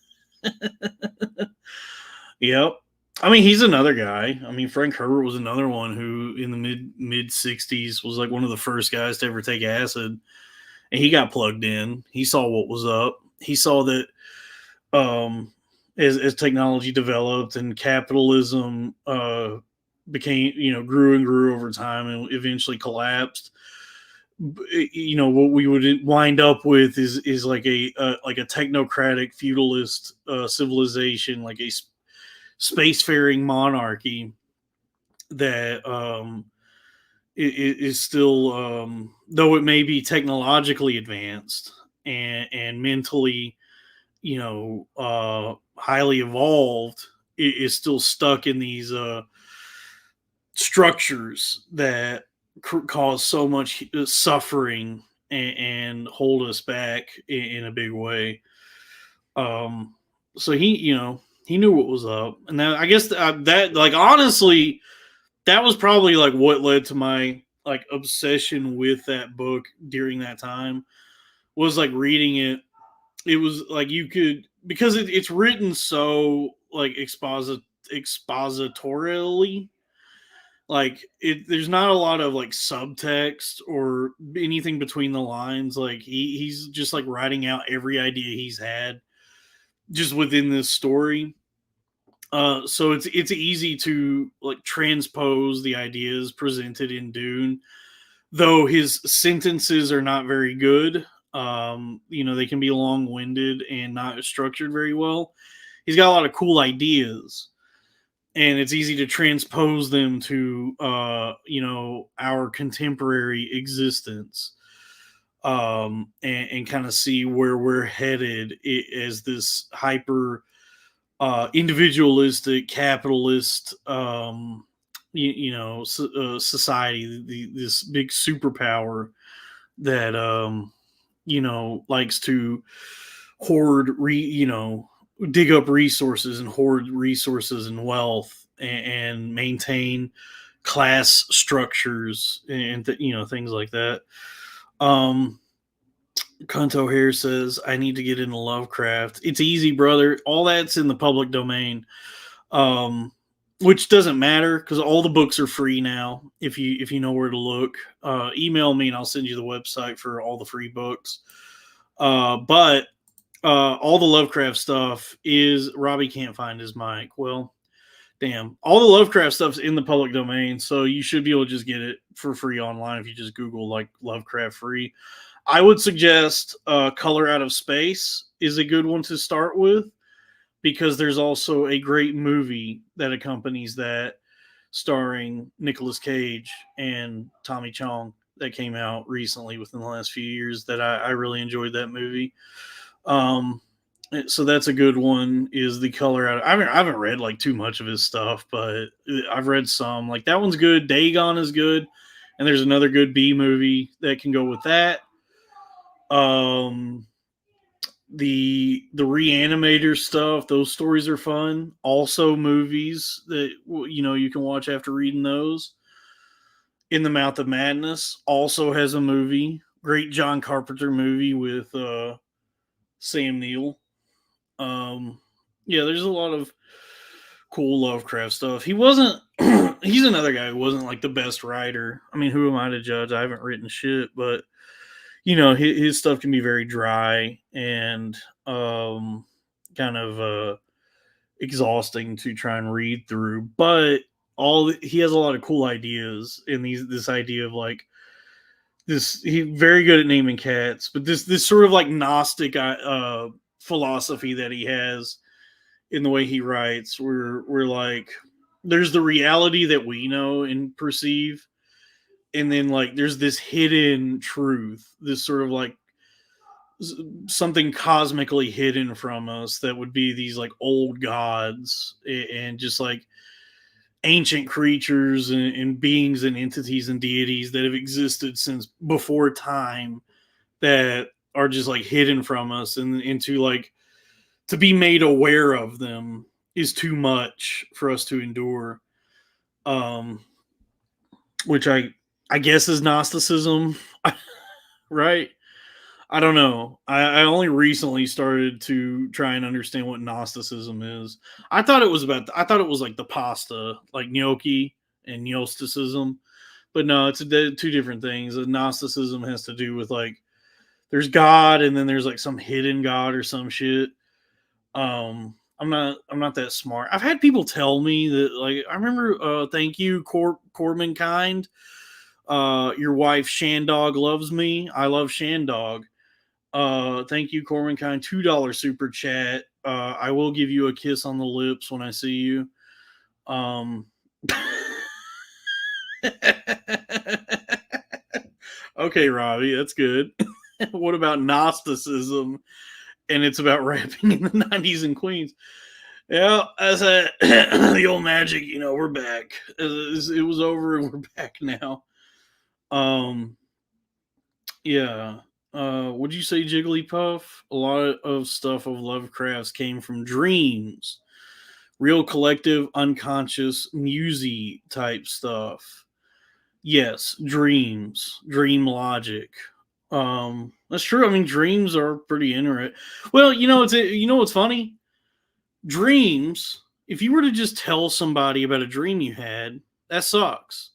Speaker 1: Yep. I mean, he's another guy. I mean, Frank Herbert was another one who, in the mid '60s, was like one of the first guys to ever take acid, and he got plugged in. He saw what was up. He saw that as technology developed and capitalism became, grew and grew over time, and eventually collapsed. What we would wind up with is like a technocratic feudalist civilization, like a spacefaring monarchy that is still, though it may be technologically advanced and mentally, highly evolved, it is still stuck in these structures that cause so much suffering and hold us back in a big way. So he knew what was up, and that, I guess, that, like, honestly, that was probably like what led to my like obsession with that book during that time, was like reading it. It was like you could, because it's written so like expositorially, like there's not a lot of like subtext or anything between the lines. Like he's just like writing out every idea he's had just within this story. So it's easy to like transpose the ideas presented in Dune, though his sentences are not very good. They can be long winded and not structured very well. He's got a lot of cool ideas, and it's easy to transpose them to our contemporary existence, and kind of see where we're headed as this hyper individualistic capitalist society, this big superpower that likes to hoard dig up resources and hoard resources and wealth, and maintain class structures and things like that. um Kanto here says, I need to get into Lovecraft. It's easy, brother. All that's in the public domain. Um, which doesn't matter because all the books are free now. If you know where to look, email me and I'll send you the website for all the free books. But all the Lovecraft stuff is, Robbie can't find his mic. Well, damn. All the Lovecraft stuff's in the public domain, so you should be able to just get it for free online if you just Google like Lovecraft free. I would suggest Color Out of Space is a good one to start with, because there's also a great movie that accompanies that, starring Nicolas Cage and Tommy Chong, that came out recently within the last few years, that I really enjoyed that movie. Um, so that's a good one, is the Color Out. I haven't read like too much of his stuff, but I've read some. Like that one's good. Dagon is good. And there's another good B movie that can go with that. Um, the Reanimator stuff, those stories are fun. Also, movies that you can watch after reading those. In the Mouth of Madness also has a movie, great John Carpenter movie with Sam Neill. Yeah, there's a lot of cool Lovecraft stuff. He wasn't. He's another guy who wasn't like the best writer. I mean, who am I to judge? I haven't written shit, but his stuff can be very dry and kind of exhausting to try and read through. But he has a lot of cool ideas in this idea of like he very good at naming cats, but this sort of like Gnostic philosophy that he has in the way he writes, where we're like there's the reality that we know and perceive, and then like there's this hidden truth, this sort of like something cosmically hidden from us that would be these like old gods and just like ancient creatures and beings and entities and deities that have existed since before time that are just like hidden from us, and into like to be made aware of them is too much for us to endure. um which I guess is Gnosticism. Right. I don't know. I only recently started to try and understand what Gnosticism is. I thought it was like the pasta, like gnocchi and Gnosticism, but no, it's two different things. Gnosticism has to do with like there's God and then there's like some hidden God or some shit. I'm not that smart. I've had people tell me that like I remember thank you Corbin Kind. Your wife Shandog loves me. I love Shandog. Thank you, Corwin Kind. $2 super chat. I will give you a kiss on the lips when I see you. Okay, Robbie, that's good. What about Gnosticism? And it's about rapping in the 90s in Queens. Yeah, as a the old magic, we're back. It was over and we're back now. Um, yeah. Would you say Jigglypuff? A lot of stuff of Lovecraft's came from dreams, real collective, unconscious, musy type stuff. Yes, dreams, dream logic. That's true. I mean, dreams are pretty interesting. Well, what's funny? Dreams. If you were to just tell somebody about a dream you had, that sucks.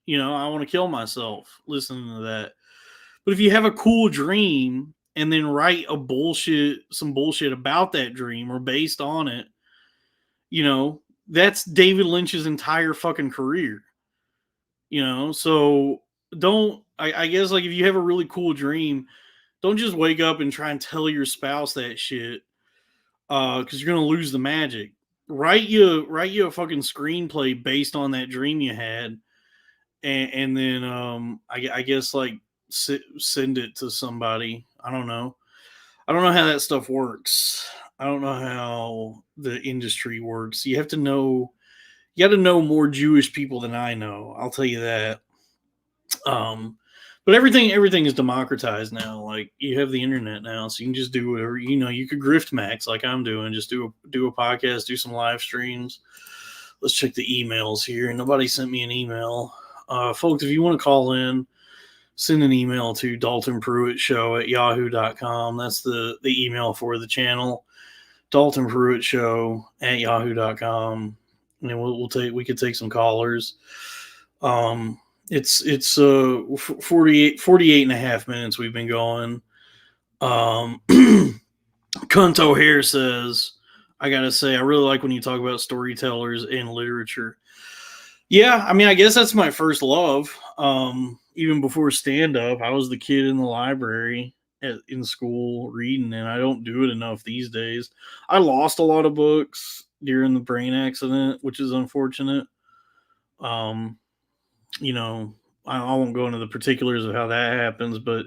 Speaker 1: I want to kill myself listening to that. But if you have a cool dream and then write some bullshit about that dream or based on it, that's David Lynch's entire fucking career. So I guess like if you have a really cool dream, don't just wake up and try and tell your spouse that shit, because you're gonna lose the magic. Write you a fucking screenplay based on that dream you had, and then I guess like send it to somebody. I don't know. I don't know how that stuff works. I don't know how the industry works. You have to know. You got to know more Jewish people than I know. I'll tell you that. Um, but everything is democratized now. Like you have the internet now, so you can just do whatever. You could grift max like I'm doing. Just do a podcast, do some live streams. Let's check the emails here. Nobody sent me an email. Folks, if you want to call in, send an email to daltonpruittshow@yahoo.com. That's the email for the channel. daltonpruittshow@yahoo.com. And we could take some callers. It's 48 and a half minutes we've been going. Cunto Hair says, I gotta say, I really like when you talk about storytellers in literature. Yeah, I mean, I guess that's my first love. Even before stand up, I was the kid in the library in school reading, and I don't do it enough these days. I lost a lot of books during the brain accident, which is unfortunate. I won't go into the particulars of how that happens, but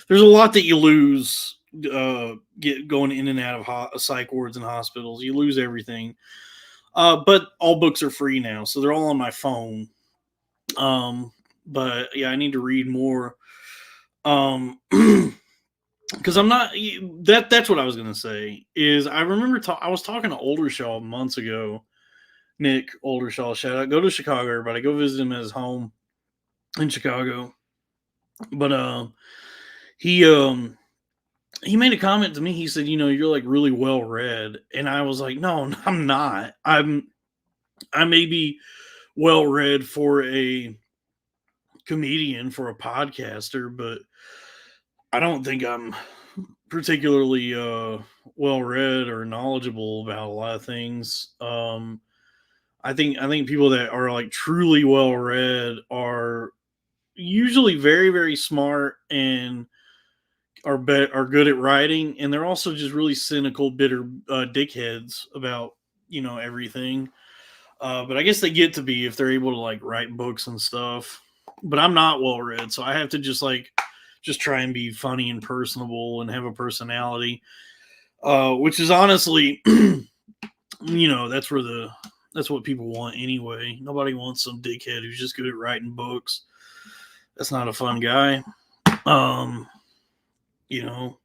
Speaker 1: there's a lot that you lose get going in and out of psych wards and hospitals. You lose everything. But all books are free now, so they're all on my phone. But yeah, I need to read more. Because I'm not that's what I was gonna say. Is I remember I was talking to Oldershaw months ago. Nick Oldershaw, shout out. Go to Chicago, everybody. Go visit him at his home in Chicago. But he made a comment to me. He said, you're like really well read. And I was like, no, I'm not. I may be well read for a comedian, for a podcaster, but I don't think I'm particularly well read or knowledgeable about a lot of things. I think people that are like truly well read are usually very very smart and are good at writing, and they're also just really cynical, bitter dickheads about everything. But I guess they get to be if they're able to like write books and stuff. But I'm not well read, so I have to just try and be funny and personable and have a personality, which is honestly, that's what people want anyway. Nobody wants some dickhead who's just good at writing books. That's not a fun guy. Um, you know,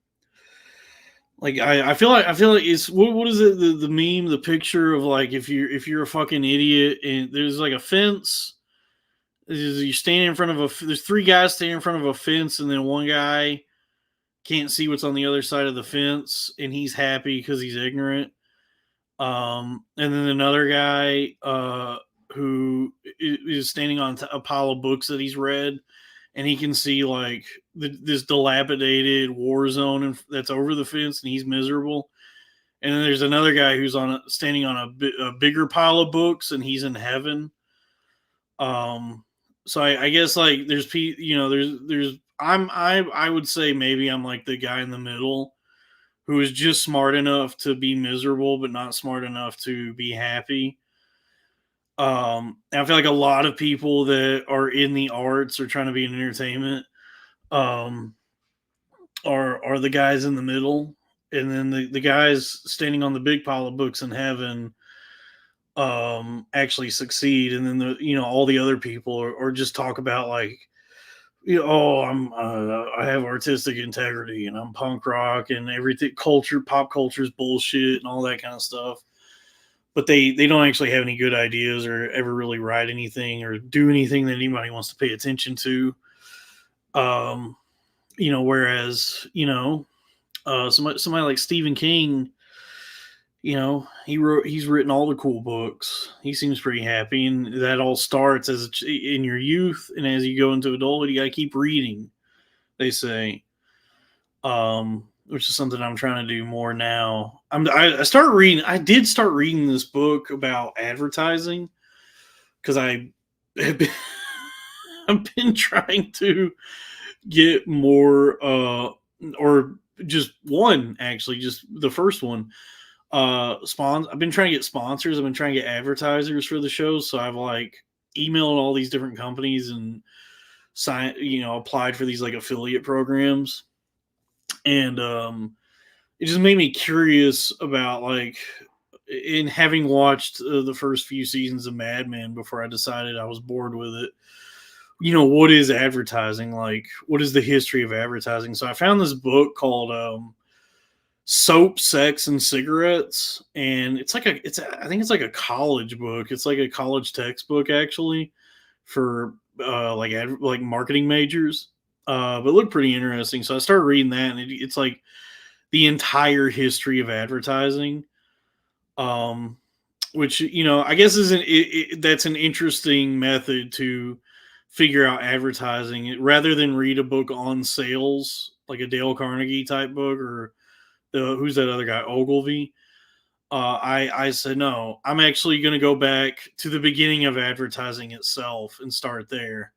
Speaker 1: like I feel like it's what is it the meme, the picture of like if you're a fucking idiot and there's like a fence. You stand in front of there's three guys standing in front of a fence, and then one guy can't see what's on the other side of the fence, and he's happy because he's ignorant. And then another guy who is standing on a pile of books that he's read, and he can see like this dilapidated war zone that's over the fence, and he's miserable. And then there's another guy who's standing on a bigger pile of books, and he's in heaven. So I guess like there's I would say maybe I'm like the guy in the middle who is just smart enough to be miserable, but not smart enough to be happy. And I feel like a lot of people that are in the arts or trying to be in entertainment, um, are the guys in the middle, and then the guys standing on the big pile of books in heaven actually succeed, and then all the other people or just talk about like oh I have artistic integrity and I'm punk rock and everything, pop culture is bullshit and all that kind of stuff, but they don't actually have any good ideas or ever really write anything or do anything that anybody wants to pay attention to. um Whereas somebody like Stephen King, he's written all the cool books. He seems pretty happy, and that all starts in your youth, and as you go into adulthood, you got to keep reading. They say, which is something I'm trying to do more now. I started reading. I did start reading this book about advertising because have been, I've been trying to get more, or just one actually, just the first one I've been trying to get sponsors. I've been trying to get advertisers for the shows. So I've like emailed all these different companies and applied for these like affiliate programs. And it just made me curious about like, in having watched the first few seasons of Mad Men before I decided I was bored with it. What is advertising? Like, what is the history of advertising? So I found this book called Soap, Sex, and Cigarettes, and I think it's like a college book. It's like a college textbook actually for like marketing majors. But it looked pretty interesting, so I started reading that, and it's like the entire history of advertising. Which I guess that's an interesting method to figure out advertising rather than read a book on sales, like a Dale Carnegie type book, or who's that other guy, Ogilvy. I said no. I'm actually going to go back to the beginning of advertising itself and start there,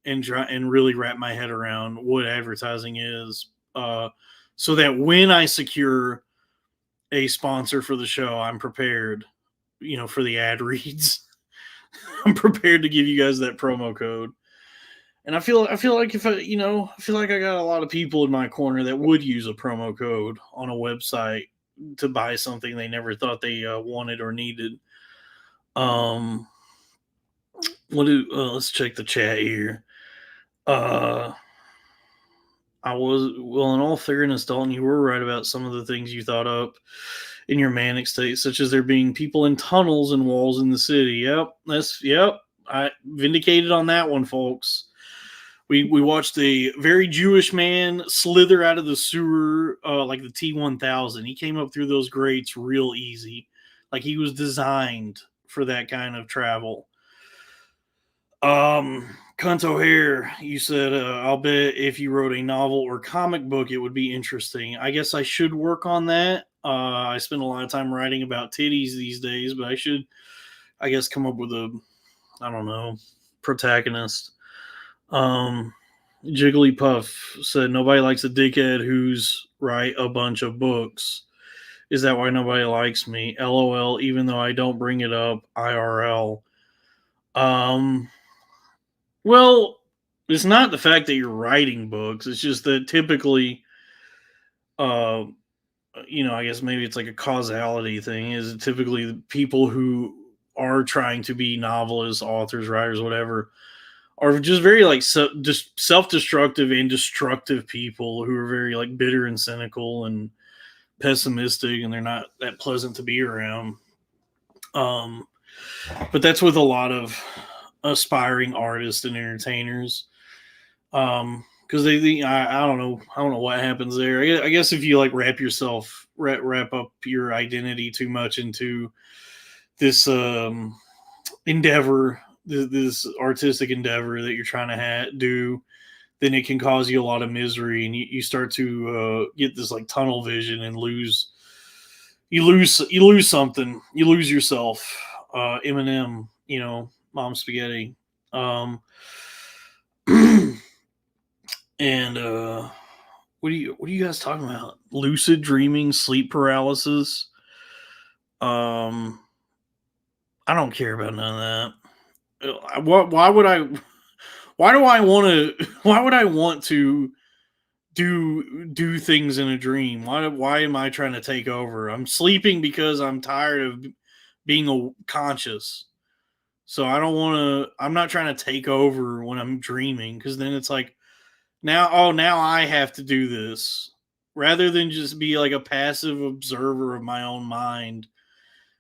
Speaker 1: and try and really wrap my head around what advertising is, so that when I secure a sponsor for the show, I'm prepared. For the ad reads, I'm prepared to give you guys that promo code. And I feel like if I feel like I got a lot of people in my corner that would use a promo code on a website to buy something they never thought they wanted or needed. Let's check the chat here. I was, well, in all fairness, Dalton, you were right about some of the things you thought up in your manic state, such as there being people in tunnels and walls in the city. Yep. I vindicated on that one, folks. We watched a very Jewish man slither out of the sewer, like the T-1000. He came up through those grates real easy, like he was designed for that kind of travel. Kanto Hair, you said, I'll bet if you wrote a novel or comic book, it would be interesting. I guess I should work on that. I spend a lot of time writing about titties these days, but I should, I guess, come up with a, I don't know, protagonist. Um, Jigglypuff said, nobody likes a dickhead who's write a bunch of books. Is that why nobody likes me? LOL, even though I don't bring it up IRL. Um, well, it's not the fact that you're writing books. It's just that typically, uh, I guess maybe it's like a causality thing. Is typically the people who are trying to be novelists, authors, writers, whatever, are just very like just self-destructive and destructive people who are very like bitter and cynical and pessimistic, and they're not that pleasant to be around. Um, but that's with a lot of aspiring artists and entertainers. Because I don't know what happens there. I guess if you like wrap up your identity too much into this endeavor, this artistic endeavor that you're trying to do, then it can cause you a lot of misery, and you start to get this like tunnel vision and you lose something, you lose yourself. Eminem, Mom Spaghetti. Um, and what are you guys talking about? Lucid dreaming, sleep paralysis. I don't care about none of that. Why would I? Why do I want to? Why would I want to do things in a dream? Why am I trying to take over? I'm sleeping because I'm tired of being conscious. So I don't want to. I'm not trying to take over when I'm dreaming, because then it's like now I have to do this rather than just be like a passive observer of my own mind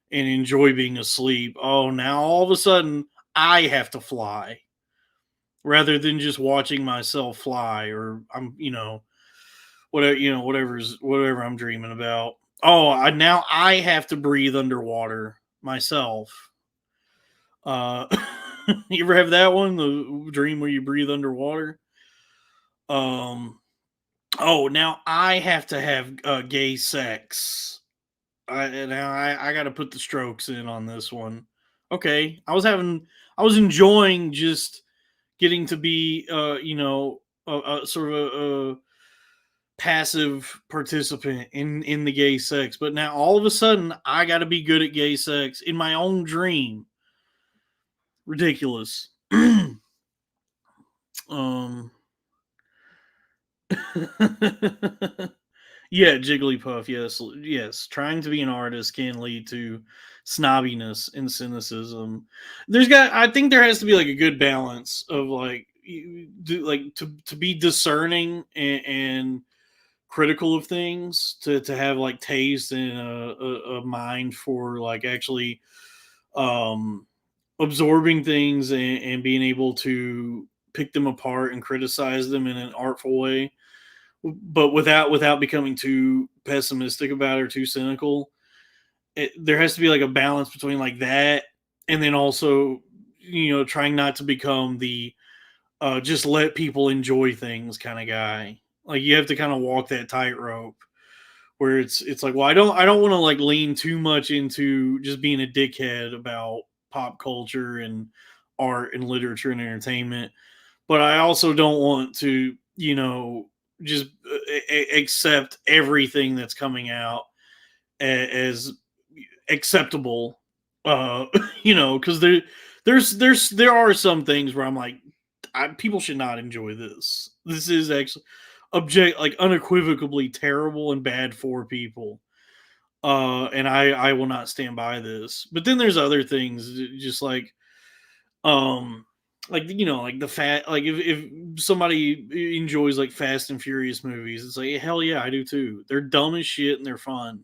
Speaker 1: and enjoy being asleep. Oh, now all of a sudden I have to fly rather than just watching myself fly, or I'm whatever I'm dreaming about. Oh, now I have to breathe underwater myself. Uh, you ever have that one, the dream where you breathe underwater? Um, oh, now I have to have gay sex. I got to put the strokes in on this one. Okay, I was enjoying just getting to be, a sort of a passive participant in the gay sex, but now all of a sudden I got to be good at gay sex in my own dream. Ridiculous. um Yeah, Jigglypuff. Yes. Trying to be an artist can lead to snobbiness and cynicism. I think there has to be like a good balance of like, to be discerning and critical of things, to have like taste and a mind for like actually um absorbing things, and being able to pick them apart and criticize them in an artful way, but without becoming too pessimistic about it or too cynical. There has to be like a balance between like that, and then also trying not to become the just let people enjoy things kind of guy. Like you have to kind of walk that tightrope where it's like, well, I don't want to like lean too much into just being a dickhead about pop culture and art and literature and entertainment, but I also don't want to just accept everything that's coming out as acceptable. uh because there are some things where I'm like, people should not enjoy this. This is actually like unequivocally terrible and bad for people. And I will not stand by this. But then there's other things, just um like the fat, like if somebody enjoys like Fast and Furious movies, it's like, hell yeah, I do too. They're dumb as shit and they're fun.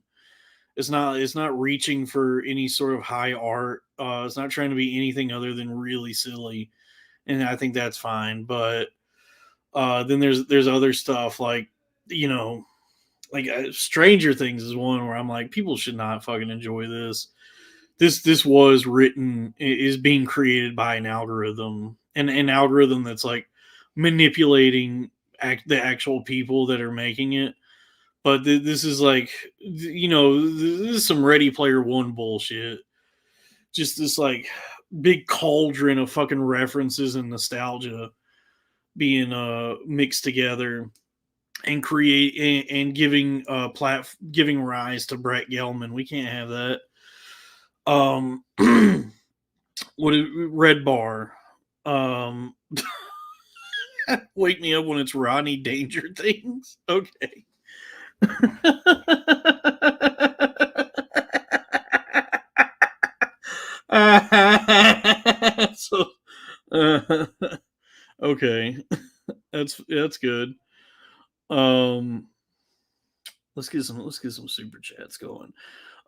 Speaker 1: It's not reaching for any sort of high art. It's not trying to be anything other than really silly, and I think that's fine. But then there's other stuff like, you know Stranger Things is one where I'm like, people should not fucking enjoy this. This was written, is being created by an algorithm, an algorithm that's like manipulating the actual people that are making it. But this is like, this is some Ready Player One bullshit. Just this like big cauldron of fucking references and nostalgia being mixed together and giving giving rise to Brett Gelman. We can't have that. What is Red Bar? Um, Wake me up when it's Rodney Danger things. Okay. So, okay, that's good. Um, let's get some super chats going.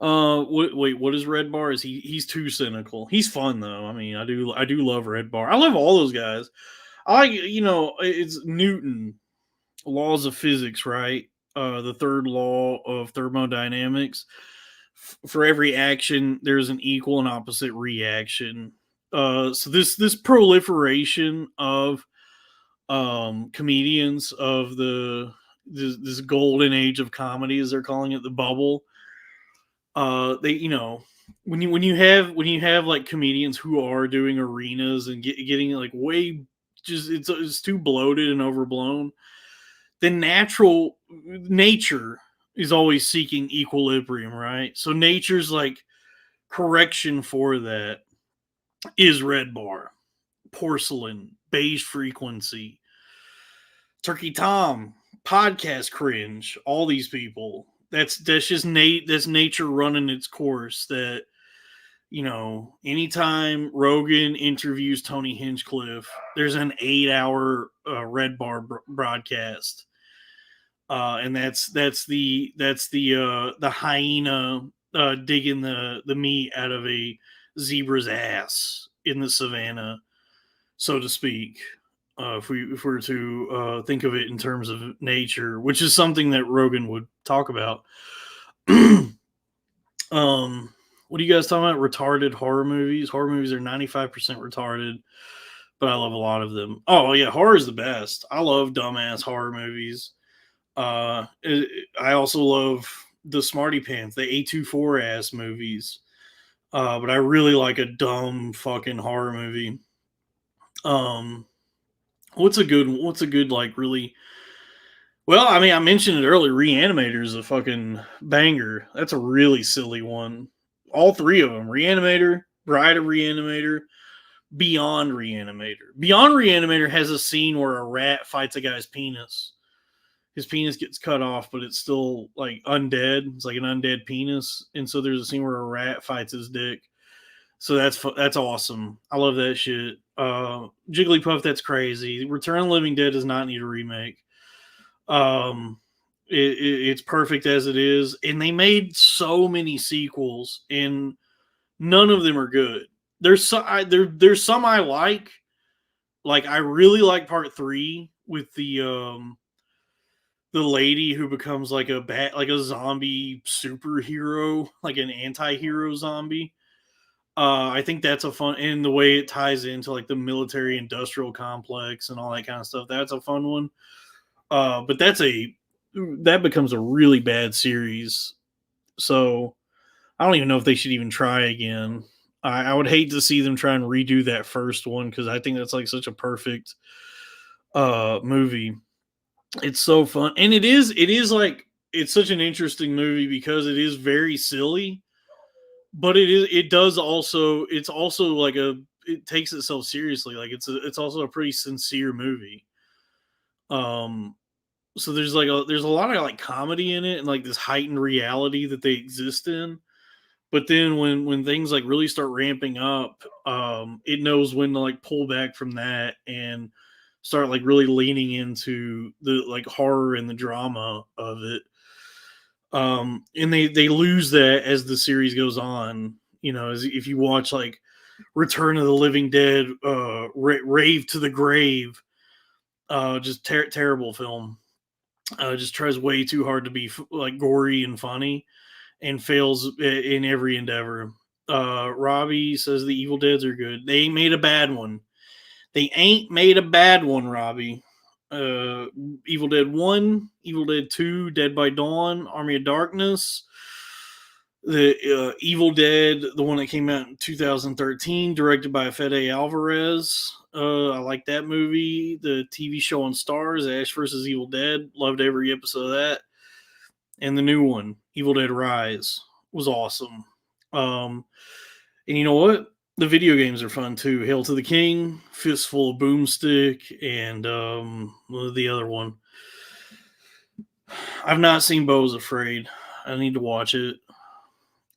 Speaker 1: Wait, what is Red Bar? Is he's too cynical? He's fun though. I mean, I do love Red Bar. I love all those guys. I like, it's Newton, laws of physics, right? The third law of thermodynamics. For every action, there's an equal and opposite reaction. So this proliferation of comedians of this golden age of comedy, as they're calling it, the bubble. They, when you have like comedians who are doing arenas and getting like way, just it's too bloated and overblown. Then nature is always seeking equilibrium, right? So nature's like correction for that is Red Bar, porcelain, beige frequency, Turkey Tom, podcast cringe, all these people. That's just that's nature running its course. That, anytime Rogan interviews Tony Hinchcliffe, there's an 8-hour Red Bar broadcast, and that's the hyena digging the meat out of a zebra's ass in the savannah, so to speak. If we were to think of it in terms of nature, which is something that Rogan would talk about. What are you guys talking about? Retarded horror movies. Horror movies are 95% retarded, but I love a lot of them. Oh yeah, horror is the best. I love dumbass horror movies. I also love the Smarty Pants, the A24 ass movies. But I really like a dumb fucking horror movie. What's a good like really? Well, I mean, I mentioned it earlier. Reanimator is a fucking banger. That's a really silly one. All three of them: Reanimator, Bride of Reanimator, Beyond Reanimator. Beyond Reanimator has a scene where a rat fights a guy's penis. His penis gets cut off, but it's still like undead. It's like an undead penis, and so there's a scene where a rat fights his dick. So that's awesome. I love that shit. Jigglypuff, that's crazy. Return of the Living Dead does not need a remake. It's perfect as it is, and they made so many sequels, and none of them are good. There's some I like. Like, I really like part 3 with the lady who becomes like a zombie superhero, like an anti-hero zombie. I think that's a fun, and the way it ties into like the military industrial complex and all that kind of stuff. That's a fun one. But that becomes a really bad series. So I don't even know if they should even try again. I would hate to see them try and redo that first one, because I think that's like such a perfect movie. It's so fun, and it is like, it's such an interesting movie because it is very silly, but it's also like it takes itself seriously. Like, it's also a pretty sincere movie. So there's a lot of like comedy in it, and like this heightened reality that they exist in. But then when things like really start ramping up, it knows when to like pull back from that and start like really leaning into the like horror and the drama of it. And they lose that as the series goes on. As if you watch like Return of the Living Dead, Rave to the Grave, just terrible film. Just tries way too hard to be like gory and funny, and fails in every endeavor. Robbie says the Evil Deads are good. They made a bad one. They ain't made a bad one, Robbie. Uh, Evil Dead 1, Evil Dead 2, Dead by Dawn, Army of Darkness, the Evil Dead, the one that came out in 2013, directed by Fede Alvarez. I like that movie. The TV show on Stars, Ash versus Evil Dead, loved every episode of that. And the new one, Evil Dead Rise, was awesome. And you know what? The video games are fun too. Hail to the King, Fistful of Boomstick, and the other one. I've not seen Bo's Afraid. I need to watch it.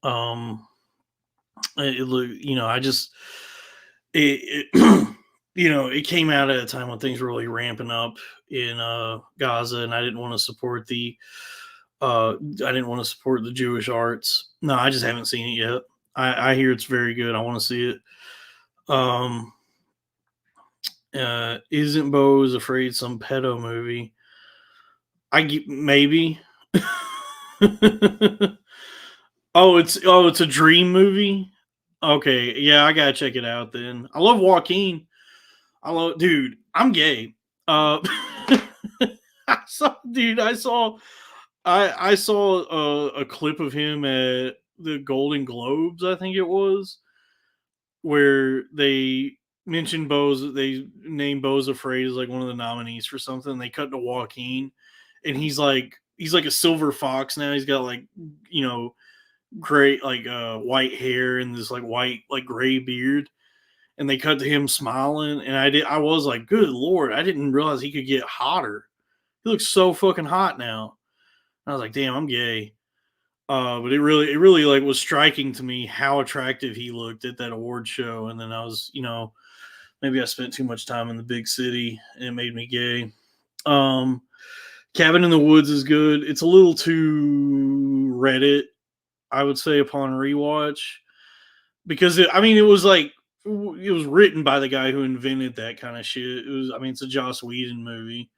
Speaker 1: Um, I just it it came out at a time when things were really ramping up in Gaza, and I didn't want to support the Jewish arts. No, I just haven't seen it yet. I hear it's very good. I want to see it. Isn't Bo's Afraid some pedo movie? Maybe. It's a dream movie. Okay, yeah, I gotta check it out then. I love Joaquin. Dude. I'm gay. I saw a clip of him at the Golden Globes, I think it was, where they they named Bo's Afraid as like one of the nominees for something. They cut to Joaquin, and he's like a silver fox now. He's got like gray white hair and this like white like gray beard, and they cut to him smiling, and I was like, good lord, I didn't realize he could get hotter. He looks so fucking hot now. I was like, damn, I'm gay. But it really like was striking to me how attractive he looked at that award show. And then I was, maybe I spent too much time in the big city and it made me gay. Cabin in the Woods is good. It's a little too Reddit, I would say, upon rewatch, because it was written by the guy who invented that kind of shit. It's a Joss Whedon movie.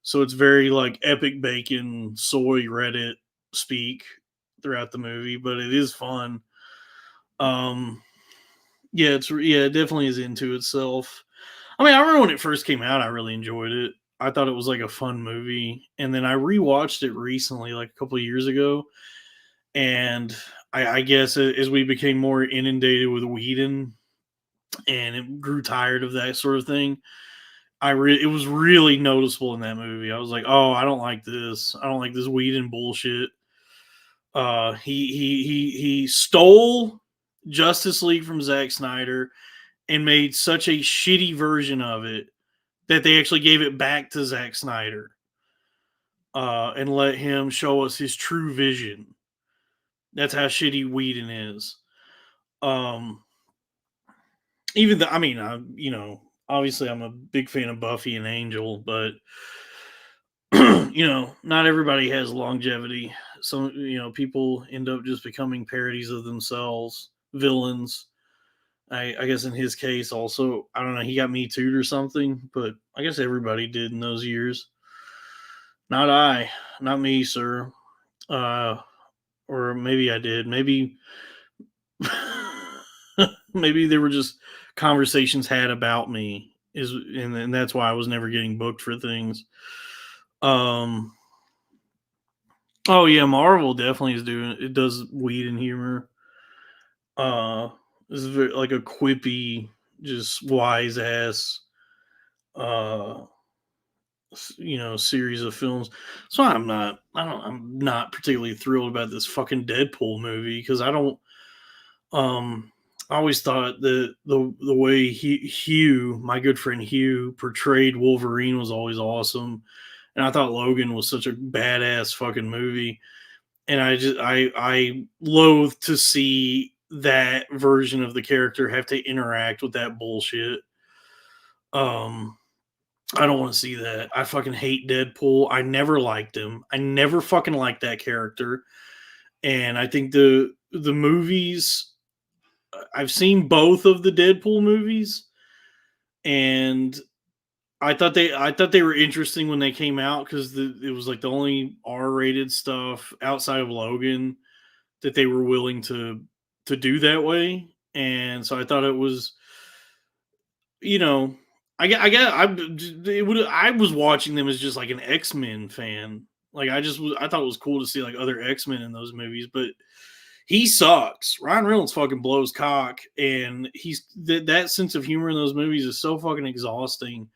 Speaker 1: So it's very like epic bacon soy Reddit speak throughout the movie, but it is fun. It definitely is into itself. I remember when it first came out, I really enjoyed it. I thought it was like a fun movie, and then I rewatched it recently, like a couple of years ago, and I guess as we became more inundated with Whedon, and it grew tired of that sort of thing, it was really noticeable in that movie. I was like, oh, I don't like this. I don't like this Whedon bullshit. He stole Justice League from Zack Snyder and made such a shitty version of it that they actually gave it back to Zack Snyder and let him show us his true vision. That's how shitty Whedon is. Even though, obviously I'm a big fan of Buffy and Angel, but not everybody has longevity. Some people end up just becoming parodies of themselves, villains. I guess in his case also, I don't know, he got Me Too'd or something, but I guess everybody did in those years. Not me, sir. Or maybe I did. Maybe maybe there were just conversations had about me, and that's why I was never getting booked for things. Oh yeah, Marvel definitely does weed and humor. This is very, like a quippy, just wise ass, uh, series of films. So I'm not particularly thrilled about this fucking Deadpool movie because I always thought that the way Hugh, my good friend Hugh, portrayed Wolverine was always awesome, and I thought Logan was such a badass fucking movie, and I loathe to see that version of the character have to interact with that bullshit. Um, I don't want to see that. I fucking hate Deadpool. I never liked him. I never fucking liked that character, and I think the movies. I've seen both of the Deadpool movies, and I thought they were interesting when they came out because it was like the only R-rated stuff outside of Logan that they were willing to do that way, and so I thought it was, you know, I was watching them as just like an X-Men fan. Like I thought it was cool to see like other X-Men in those movies, but he sucks. Ryan Reynolds fucking blows cock, and that sense of humor in those movies is so fucking exhausting,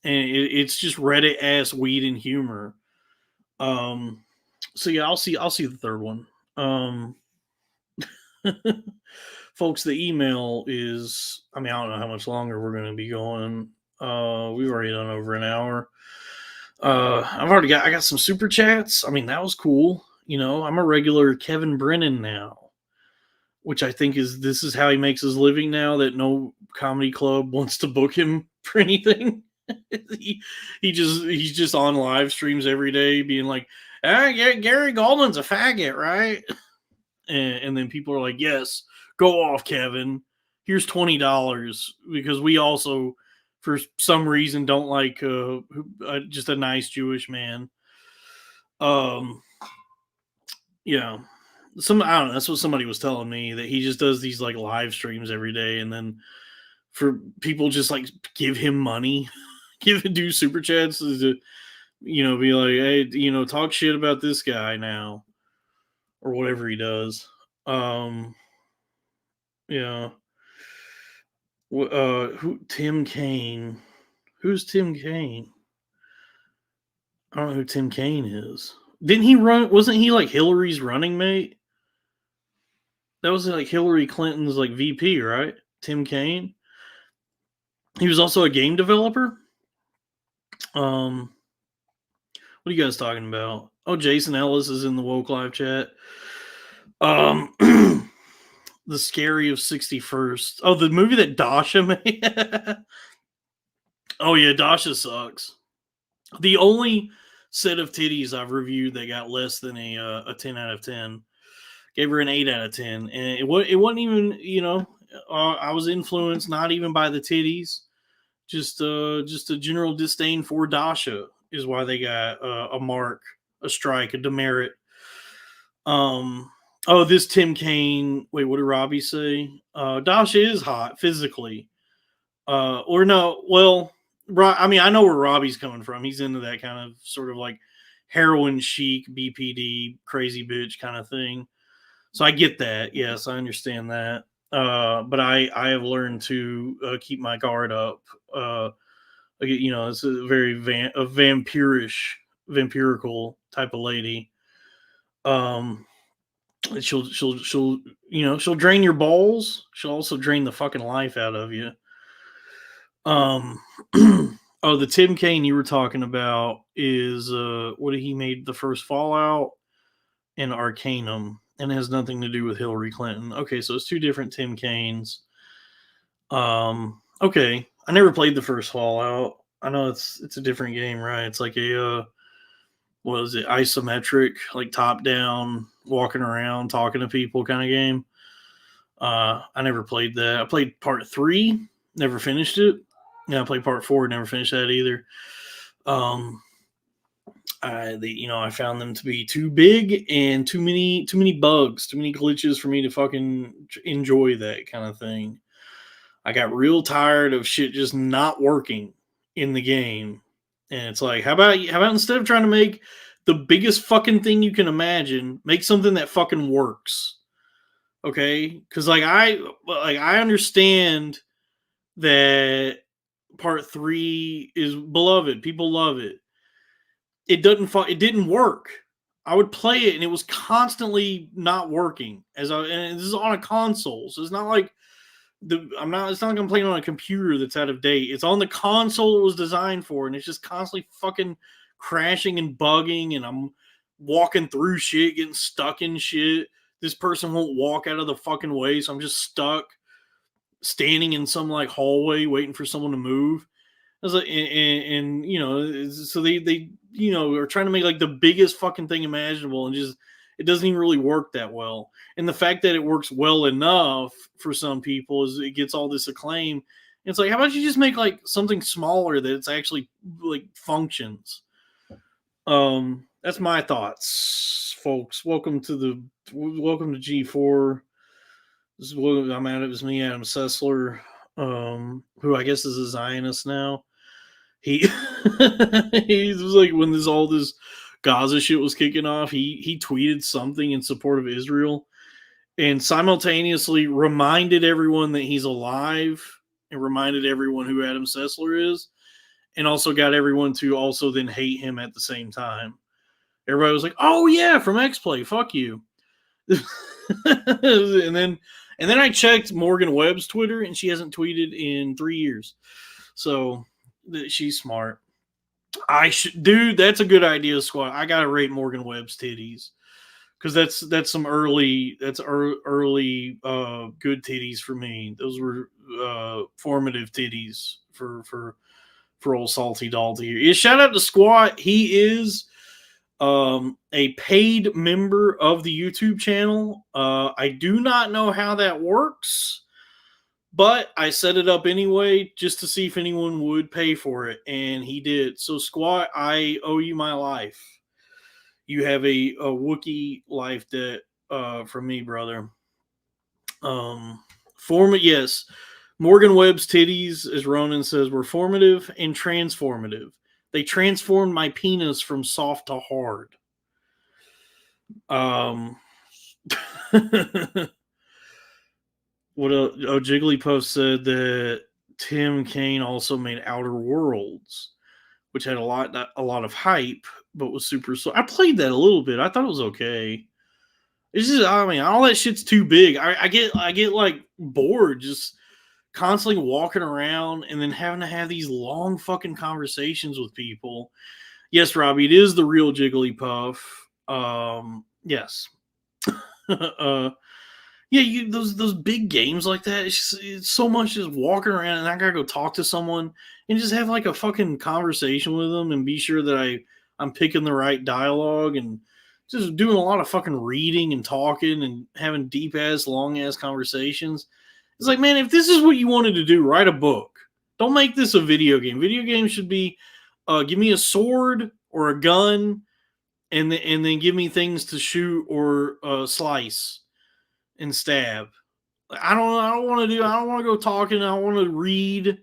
Speaker 1: and it's just Reddit ass weed and humor. Um, so yeah, I'll see the third one. Um, folks, the email is. I mean, I don't know how much longer we're going to be going. We've already done over an hour. I got some super chats. I mean, that was cool. You know, I'm a regular Kevin Brennan now, which I think this is how he makes his living now that no comedy club wants to book him for anything. He's just on live streams every day being like, Gary Goldman's a faggot, right? And then people are like, yes, go off, Kevin. Here's $20 because we also, for some reason, don't like just a nice Jewish man. Yeah, I don't know. That's what somebody was telling me, that he just does these like live streams every day, and then for people just like give him money, do super chats to be like, hey, talk shit about this guy now or whatever he does. Yeah. Who Tim Kaine? Who's Tim Kaine? I don't know who Tim Kaine is. Didn't he run? Wasn't he like Hillary's running mate? That was like Hillary Clinton's like VP, right? Tim Kaine. He was also a game developer. What are you guys talking about? Oh, Jason Ellis is in the Woke Live chat. The Scary of 61st. Oh, the movie that Dasha made. Oh yeah, Dasha sucks. The only set of titties I've reviewed that got less than a 10 out of 10. Gave her an 8 out of 10, and it wasn't even, I was influenced not even by the titties, just a general disdain for Dasha is why they got a mark, a strike, a demerit. Oh, this Tim Kaine. Wait, what did Robbie say? Dasha is hot physically. Or no, well, I mean, I know where Robbie's coming from. He's into that kind of sort of like heroin chic, BPD, crazy bitch kind of thing. So I get that. Yes, I understand that. But I have learned to keep my guard up. It's a very vampirical type of lady. She'll drain your balls. She'll also drain the fucking life out of you. Oh, the Tim Kaine you were talking about is what he made the first Fallout and Arcanum, and it has nothing to do with Hillary Clinton. Okay, so it's two different Tim Kaines. Okay, I never played the first Fallout. I know it's a different game, right? It's like a what is it, isometric, like top down, walking around, talking to people kind of game. I never played that. I played part 3, never finished it. Yeah, I played part 4, never finished that either. I found them to be too big and too many bugs, too many glitches for me to fucking enjoy that kind of thing. I got real tired of shit just not working in the game. And it's like, how about instead of trying to make the biggest fucking thing you can imagine, make something that fucking works. Okay? Cuz I understand that part 3 is beloved. People love it. It didn't work. I would play it and it was constantly not working and this is on a console. So it's not like it's not like I'm playing on a computer that's out of date. It's on the console it was designed for, and it's just constantly fucking crashing and bugging, and I'm walking through shit, getting stuck in shit. This person won't walk out of the fucking way, so I'm just stuck standing in some like hallway waiting for someone to move. I was like, so they are trying to make like the biggest fucking thing imaginable, and just it doesn't even really work that well. And the fact that it works well enough for some people is it gets all this acclaim. And it's like, how about you just make like something smaller that it's actually like functions? That's my thoughts, folks. Welcome to G4. This is what I'm at. It was me, Adam Sessler. who I guess is a Zionist now. He he was like when all this Gaza shit was kicking off, he tweeted something in support of Israel and simultaneously reminded everyone that he's alive and reminded everyone who Adam Sessler is, and also got everyone to also then hate him at the same time. Everybody was like, "Oh yeah, from X Play, fuck you." and then I checked Morgan Webb's Twitter, and she hasn't tweeted in 3 years. So she's smart. Dude. That's a good idea, squad. I gotta rate Morgan Webb's titties because that's some early good titties for me. Those were formative titties for old Salty Dalty here. Yeah, shout out to Squat. He is a paid member of the YouTube channel. I do not know how that works, but I set it up anyway just to see if anyone would pay for it, and he did. So, Squat, I owe you my life. You have a Wookiee life debt from me, brother. Yes. Morgan Webb's titties, as Ronan says, were formative and transformative. They transformed my penis from soft to hard. Jigglypuff said that Tim Kaine also made Outer Worlds, which had a lot of hype, but was super slow. I played that a little bit. I thought it was okay. It's just, I mean, all that shit's too big. I get like bored just constantly walking around and then having to have these long fucking conversations with people. Yes, Robbie, it is the real Jigglypuff. Yes. Yeah, those big games like that. It's so much just walking around, and I gotta go talk to someone and just have like a fucking conversation with them, and be sure that I'm picking the right dialogue, and just doing a lot of fucking reading and talking and having deep ass, long ass conversations. It's like, man, if this is what you wanted to do, write a book. Don't make this a video game. Video games should be, give me a sword or a gun, and then give me things to shoot or slice and stab. I don't want to go talking. I don't want to read.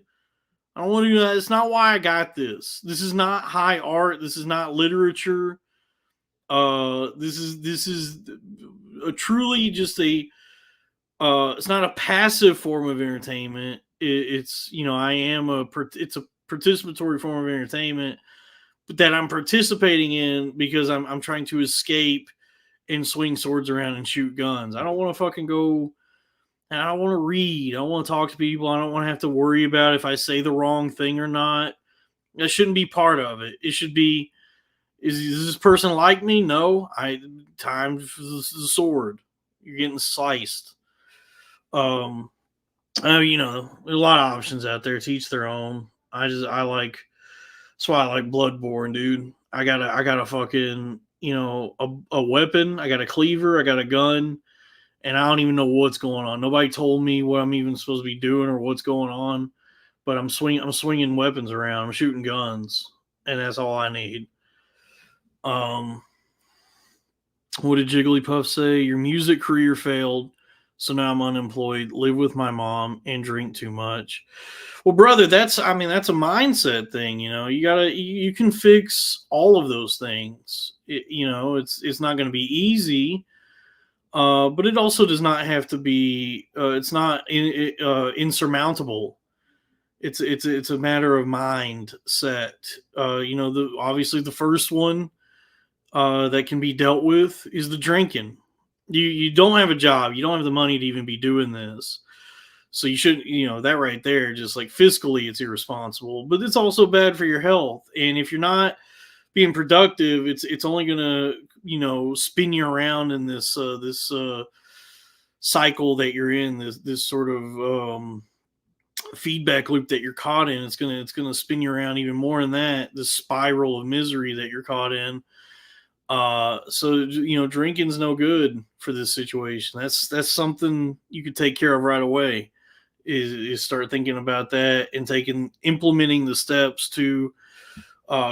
Speaker 1: I don't want to do that. It's not why I got this. This is not high art. This is not literature. This is a truly just a. It's not a passive form of entertainment. It's it's a participatory form of entertainment, but that I'm participating in because I'm trying to escape and swing swords around and shoot guns. I don't want to fucking go. I don't want to read. I don't want to talk to people. I don't want to have to worry about if I say the wrong thing or not. That shouldn't be part of it. It should be, is this person like me? No. Time for the sword. You're getting sliced. There's a lot of options out there. To each their own. That's why I like Bloodborne, dude. I got a fucking, a weapon. I got a cleaver. I got a gun. And I don't even know what's going on. Nobody told me what I'm even supposed to be doing or what's going on. But I'm swinging weapons around. I'm shooting guns, and that's all I need. What did Jigglypuff say? Your music career failed, so now I'm unemployed. Live with my mom and drink too much. Well, brother, that's a mindset thing. You can fix all of those things. It's not going to be easy. But it also does not have to be. It's not insurmountable. It's a matter of mindset. Obviously the first one that can be dealt with is the drinking. You don't have a job. You don't have the money to even be doing this. So you shouldn't. That right there, just like fiscally, it's irresponsible. But it's also bad for your health. And if you're not being productive, it's only gonna spin you around in this cycle that you're in, this sort of feedback loop that you're caught in. It's gonna spin you around even more in this spiral of misery that you're caught in. So drinking's no good for this situation. That's something you could take care of right away. Is start thinking about that and implementing the steps to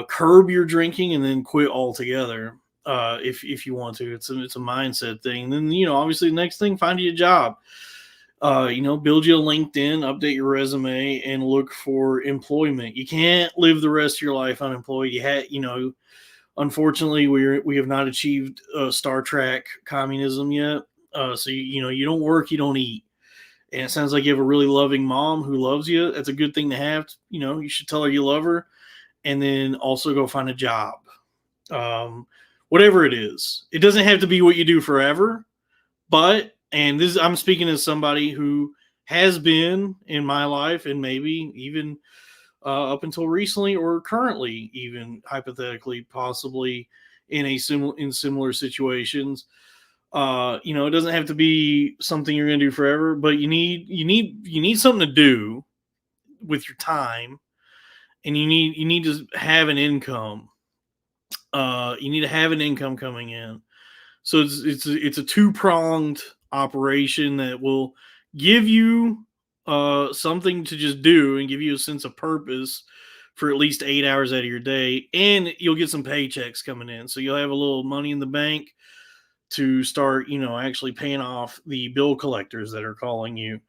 Speaker 1: curb your drinking and then quit altogether. If you want to, it's a mindset thing. And then obviously the next thing, find you a job. Build you a LinkedIn, update your resume, and look for employment. You can't live the rest of your life unemployed. Unfortunately, we have not achieved Star Trek communism yet. So you don't work, you don't eat. And it sounds like you have a really loving mom who loves you. That's a good thing to have. You should tell her you love her, and then also go find a job. Um, Whatever it is, it doesn't have to be what you do forever. But I'm speaking as somebody who has been in my life, and maybe even up until recently, or currently, even hypothetically, possibly in similar situations. It doesn't have to be something you're going to do forever, but you need something to do with your time, and you need to have an income. You need to have an income coming in. So it's a two-pronged operation that will give you something to just do and give you a sense of purpose for at least 8 hours out of your day, and you'll get some paychecks coming in. So you'll have a little money in the bank to start, actually paying off the bill collectors that are calling you,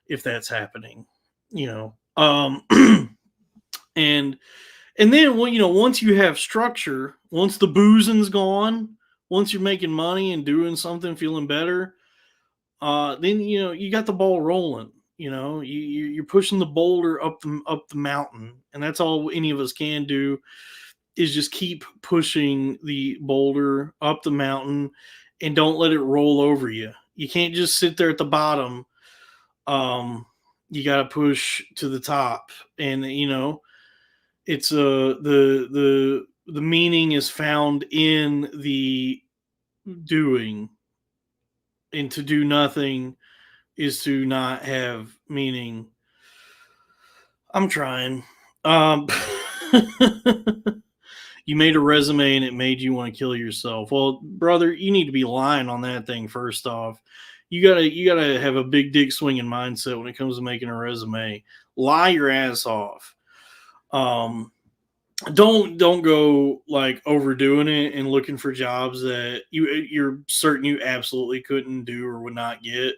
Speaker 1: if that's happening. You know, and then, well, once you have structure, once the boozing's gone, once you're making money and doing something, feeling better, then you got the ball rolling. You're pushing the boulder up the mountain, and that's all any of us can do is just keep pushing the boulder up the mountain, and don't let it roll over you. You can't just sit there at the bottom. You got to push to the top, and it's the meaning is found in the doing, and to do nothing is to not have meaning. I'm trying. um you made a resume and it made you want to kill yourself. Well, brother, you need to be lying on that thing. First off, you gotta have a big dick swinging mindset when it comes to making a resume. Lie your ass off. Um don't go like overdoing it and looking for jobs that you're certain you absolutely couldn't do or would not get.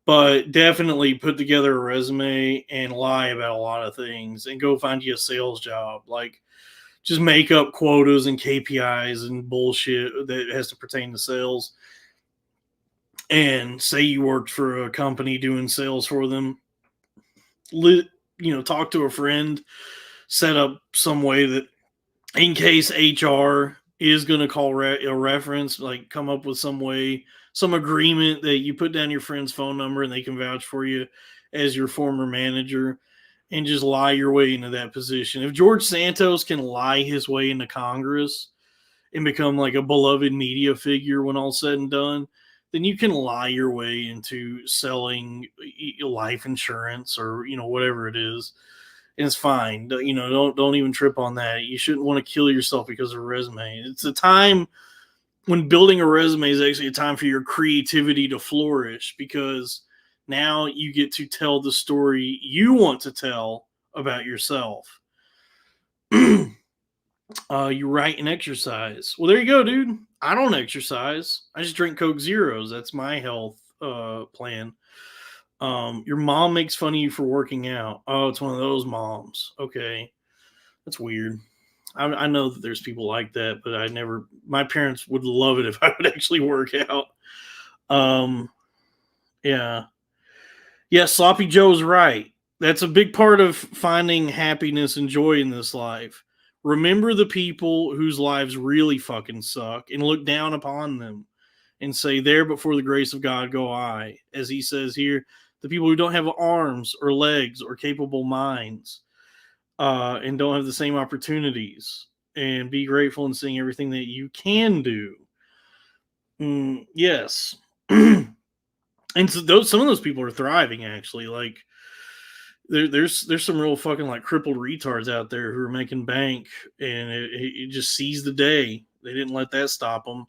Speaker 1: But definitely put together a resume and lie about a lot of things, and go find you a sales job. Like, just make up quotas and KPIs and bullshit that has to pertain to sales, and say you worked for a company doing sales for them. Talk to a friend, set up some way that, in case HR is going to call a reference, like, come up with some way, some agreement that you put down your friend's phone number and they can vouch for you as your former manager, and just lie your way into that position. If George Santos can lie his way into Congress and become like a beloved media figure when all's said and done, then you can lie your way into selling life insurance, or whatever it is. And it's fine. Don't even trip on that. You shouldn't want to kill yourself because of a resume. It's a time when building a resume is actually a time for your creativity to flourish, because now you get to tell the story you want to tell about yourself. You write and exercise. Well, there you go, dude. I don't exercise. I just drink Coke Zeros. That's my health plan. Your mom makes fun of you for working out. Oh, it's one of those moms. Okay, that's weird. I know that there's people like that, but I never. My parents would love it if I would actually work out. Um, yeah, yeah. Sloppy Joe's right. That's a big part of finding happiness and joy in this life. Remember the people whose lives really fucking suck, and look down upon them, and say, "There, before the grace of God, go I." As he says here, the people who don't have arms or legs or capable minds, and don't have the same opportunities, and be grateful and seeing everything that you can do. Yes. And so some of those people are thriving, actually. Like, there's some real fucking like crippled retards out there who are making bank, and it just sees the day. They didn't let that stop them.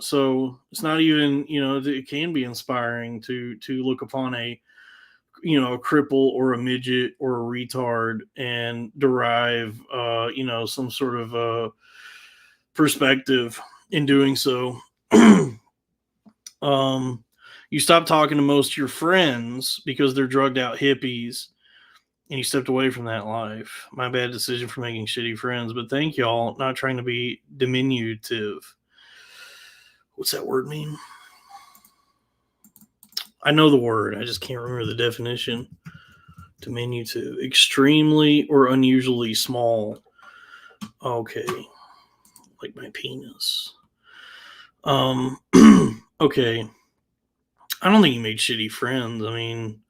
Speaker 1: So it's not even, it can be inspiring to look upon a cripple or a midget or a retard, and derive some sort of perspective in doing so. um You stopped talking to most of your friends because they're drugged out hippies, and you stepped away from that life. My bad decision for making shitty friends, but thank y'all. Not trying to be diminutive. What's that word mean? I know the word, I just can't remember the definition. Diminutive, extremely or unusually small. Okay, like my penis. Okay. I don't think he made shitty friends. I mean,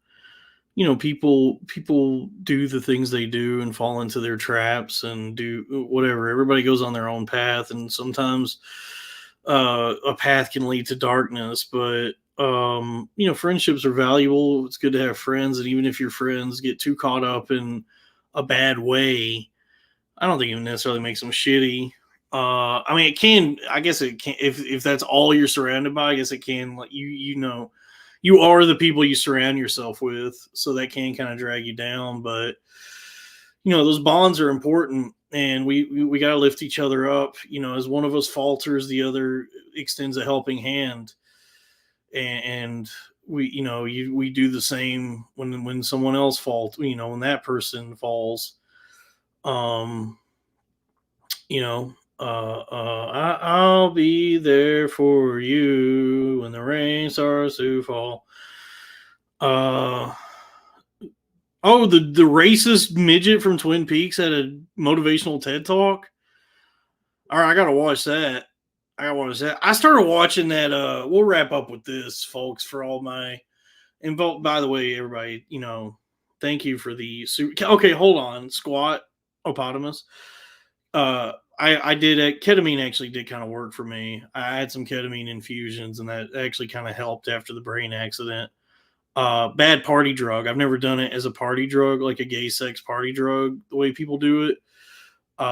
Speaker 1: people do the things they do and fall into their traps and do whatever. Everybody goes on their own path, and sometimes a path can lead to darkness. But friendships are valuable. It's good to have friends, and even if your friends get too caught up in a bad way, I don't think it necessarily makes them shitty. I mean, it can. I guess it can. If that's all you're surrounded by, I guess it can. Like you are the people you surround yourself with, so that can kind of drag you down. But those bonds are important, and we got to lift each other up. As one of us falters, the other extends a helping hand, and we do the same when someone else falls. When that person falls. Um, I'll be there for you when the rain starts to fall. Oh, the racist midget from Twin Peaks had a motivational TED talk. All right, I gotta watch that. I started watching that. We'll wrap up with this, folks. For all my and by the way, everybody, thank you for the. Okay, hold on, squat, opotamus. I did ketamine actually did kind of work for me. I had some ketamine infusions, and that actually kind of helped after the brain accident. Bad party drug. I've never done it as a party drug, like a gay sex party drug, the way people do it.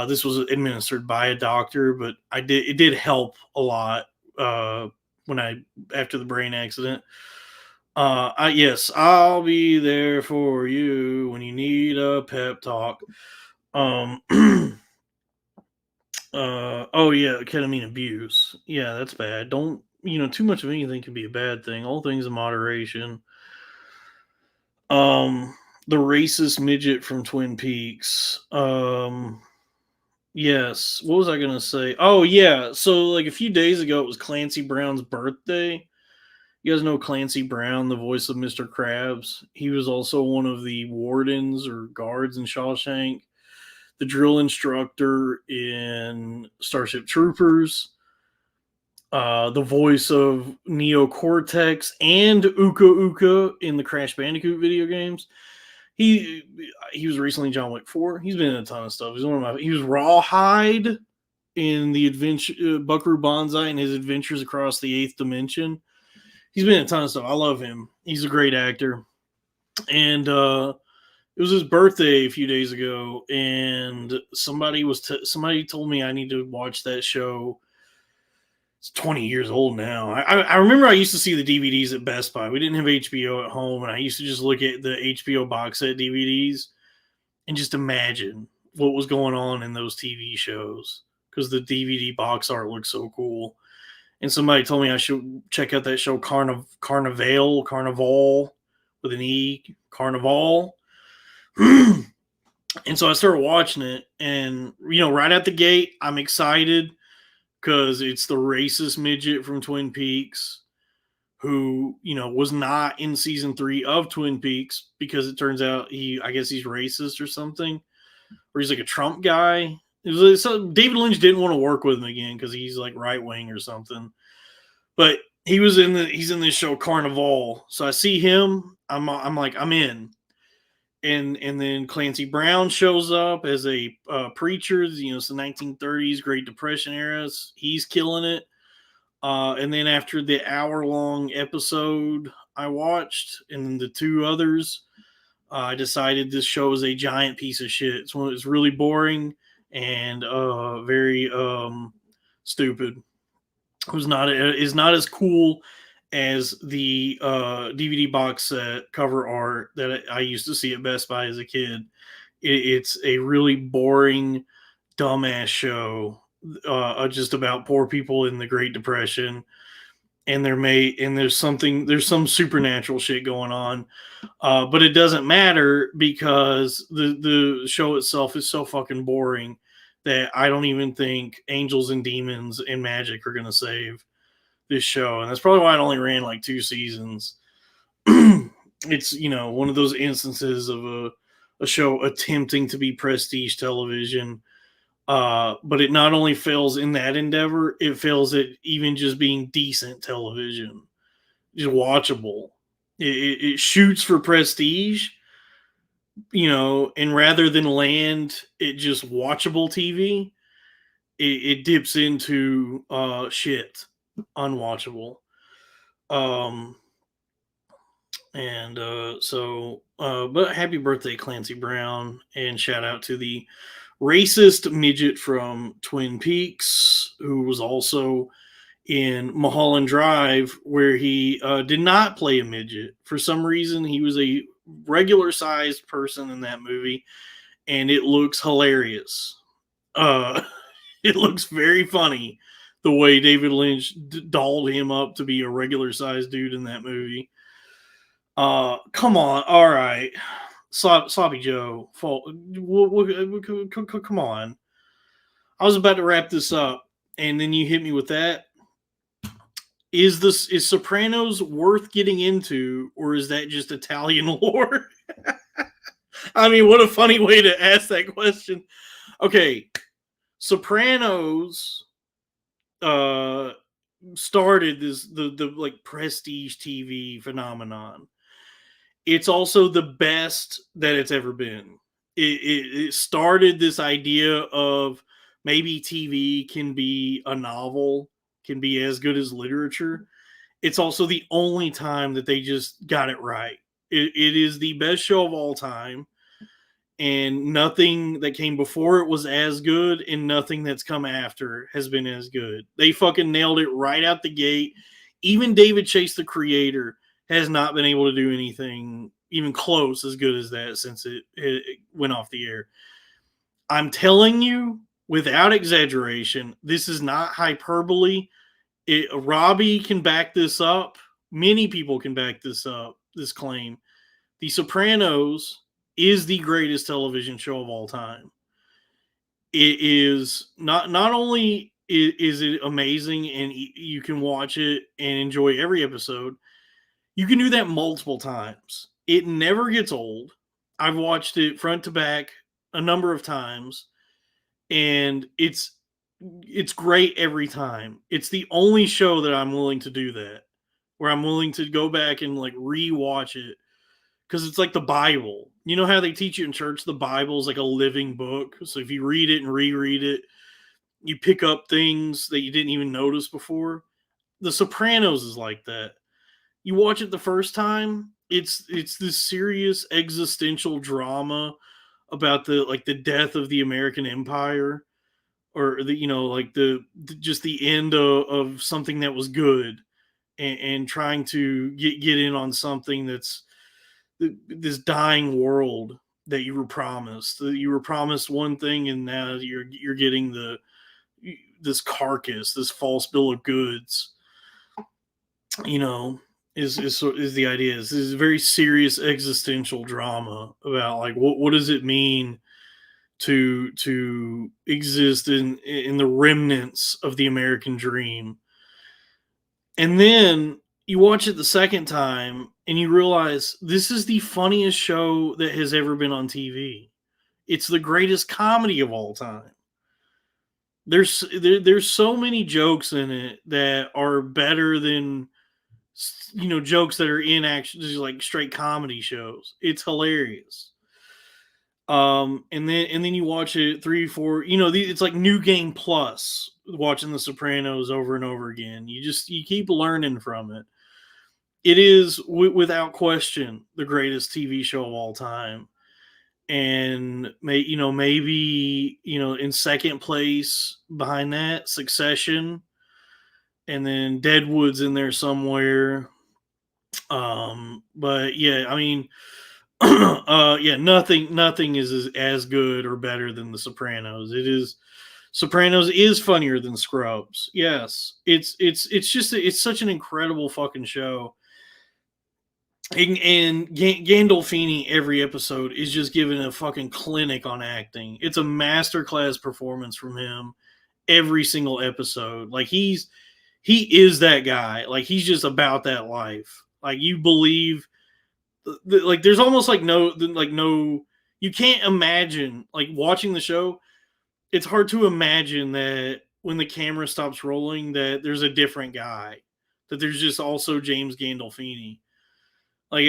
Speaker 1: This was administered by a doctor, but it did help a lot when after the brain accident. Yes, I'll be there for you when you need a pep talk. Um, oh yeah, ketamine abuse. Yeah, that's bad. Don't too much of anything can be a bad thing. All things in moderation. Um, the racist midget from Twin Peaks. Yes. What was I gonna say? Oh yeah. So like a few days ago, it was Clancy Brown's birthday. You guys know Clancy Brown, the voice of Mr. Krabs. He was also one of the wardens or guards in Shawshank, the drill instructor in Starship Troopers, the voice of Neo Cortex and Uka Uka in the Crash Bandicoot video games. He was recently John Wick 4. He's been in a ton of stuff. He was Rawhide in the adventure Buckaroo Banzai and his adventures across the eighth dimension. He's been in a ton of stuff. I love him. He's a great actor. And it was his birthday a few days ago, and somebody told me I need to watch that show. It's 20 years old now. I remember I used to see the DVDs at Best Buy. We didn't have HBO at home, and I used to just look at the HBO box set DVDs and just imagine what was going on in those TV shows because the DVD box art looks so cool. And somebody told me I should check out that show Carnival with an E, Carnival. And so I started watching it, and right at the gate, I'm excited because it's the racist midget from Twin Peaks who, was not in season 3 of Twin Peaks because it turns out I guess he's racist or something, or he's like a Trump guy. So David Lynch didn't want to work with him again because he's like right wing or something. But he's in this show Carnival. So I see him. I'm like, I'm in. And then Clancy Brown shows up as a preacher. It's the 1930s Great Depression era. He's killing it. And then after the hour-long episode I watched, and then the two others, I decided this show is a giant piece of shit. It's really boring and very stupid. Is not as cool as the DVD box set cover art that I used to see at Best Buy as a kid. It's a really boring, dumbass show just about poor people in the Great Depression. and there's some supernatural shit going on, but it doesn't matter because the show itself is so fucking boring that I don't even think angels and demons and magic are gonna save this show, and that's probably why it only ran like 2 seasons. It's one of those instances of a show attempting to be prestige television, but it not only fails in that endeavor, it fails at even just being decent television, just watchable. It shoots for prestige, and rather than land it just watchable TV, it dips into shit, unwatchable. Um, and but happy birthday, Clancy Brown, and shout out to the racist midget from Twin Peaks, who was also in Mulholland Drive, where he did not play a midget. For some reason, he was a regular sized person in that movie, and it looks hilarious. Uh, it looks very funny the way David Lynch dolled him up to be a regular sized dude in that movie. Come on, all right, Sloppy Joe, come on. I was about to wrap this up, and then you hit me with that. Is Sopranos worth getting into, or is that just Italian lore? I mean, what a funny way to ask that question. Okay, Sopranos started the like prestige TV phenomenon. It's also the best that it's ever been. It started this idea of maybe TV can be a novel, can be as good as literature. It's also the only time that they just got it right. It is the best show of all time, and nothing that came before it was as good, and nothing that's come after has been as good. They fucking nailed it right out the gate. Even David Chase, the creator, has not been able to do anything even close as good as that since it went off the air. I'm telling you, without exaggeration, this is not hyperbole. Robbie can back this up. Many people can back this up, this claim. The Sopranos is the greatest television show of all time. It is not only is it amazing and you can watch it and enjoy every episode, you can do that multiple times. It never gets old. I've watched it front to back a number of times, and it's great every time. It's the only show that I'm willing to do that, where I'm willing to go back and like rewatch it, because it's like the Bible. You know how they teach you in church the Bible is like a living book. So if you read it and reread it, you pick up things that you didn't even notice before. The Sopranos is like that. You watch it the first time, it's this serious existential drama about the death of the American Empire, or just the end of something that was good, and trying to get in on something that's this dying world that you were promised. You were promised one thing, and now you're getting this carcass, this false bill of goods. You know, is the idea. This is a very serious existential drama about like what does it mean to exist in the remnants of the American dream. And then you watch it the second time and you realize this is the funniest show that has ever been on TV. It's the greatest comedy of all time. There's so many jokes in it that are better than jokes that are in actually just like straight comedy shows. It's hilarious. And then you watch it 3 4, it's like new game plus watching the Sopranos over and over again. You keep learning from it. It is without question the greatest TV show of all time. And maybe in second place behind that, Succession, and then Deadwood's in there somewhere. But yeah, I mean, yeah, nothing is as good or better than The Sopranos. It is Sopranos is funnier than Scrubs. Yes, it's such an incredible fucking show. And Gandolfini every episode is just giving a fucking clinic on acting. It's a masterclass performance from him every single episode. Like he is that guy. Like he's just about that life. Like you believe, like there's almost like no, you can't imagine like watching the show. It's hard to imagine that when the camera stops rolling, that there's a different guy. That there's just also James Gandolfini. Like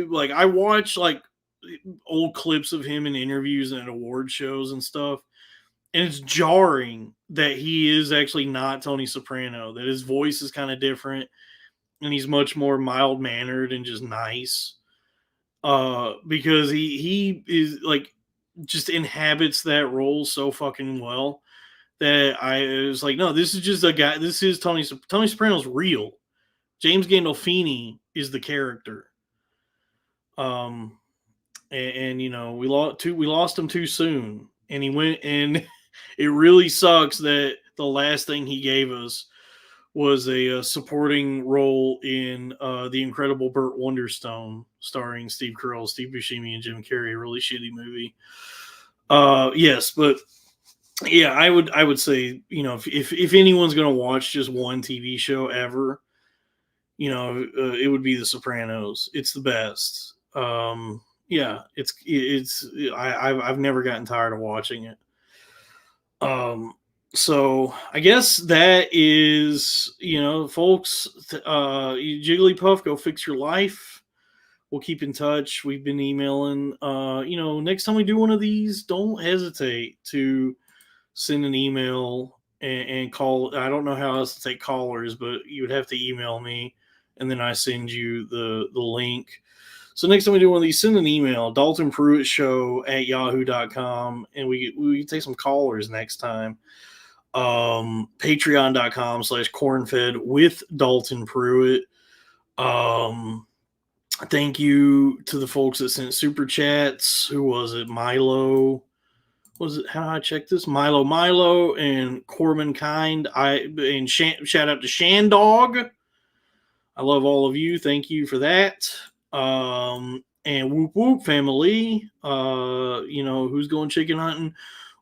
Speaker 1: like I watch like old clips of him in interviews and at award shows and stuff, and it's jarring that he is actually not Tony Soprano. That his voice is kind of different, and he's much more mild mannered and just nice. Because he is like just inhabits that role so fucking well that I was like, no, this is just a guy. This is Tony Soprano's real. James Gandolfini is the character. And you know we lost him too soon, and he went, and it really sucks that the last thing he gave us was a supporting role in The Incredible Burt Wonderstone, starring Steve Carell, Steve Buscemi, and Jim Carrey. A really shitty movie. Yes, but yeah, I would say, you know, if anyone's gonna watch just one TV show ever, you know, it would be The Sopranos. It's the best. Yeah, I've never gotten tired of watching it. So I guess that is, you know, folks, Jigglypuff, go fix your life. We'll keep in touch. We've been emailing. You know, next time we do one of these, don't hesitate to send an email and call. I don't know how else to take callers, but you would have to email me, and then I send you the link. So next time we do one of these, send an email, daltonpruittshow@yahoo.com, and we take some callers next time. Patreon.com/cornfed with Dalton Pruitt. Thank you to the folks that sent super chats. Who was it? Milo. Was it? How do I check this? Milo, and Corman Kind. Shout out to Shandog. I love all of you. Thank you for that. And whoop whoop family. You know, who's going chicken hunting?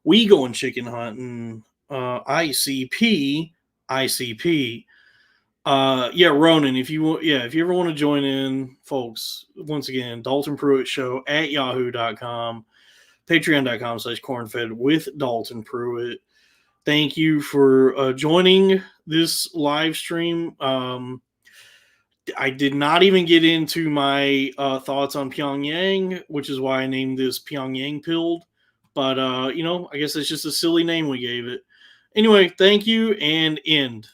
Speaker 1: We going chicken hunting. ICP. Yeah, Ronan, if you ever want to join in, folks, once again, Dalton Pruitt Show @yahoo.com, patreon.com/cornfed with Dalton Pruitt. Thank you for joining this live stream. I did not even get into my thoughts on Pyongyang, which is why I named this PyongYangpilled. But, you know, I guess it's just a silly name we gave it. Anyway, thank you, and end.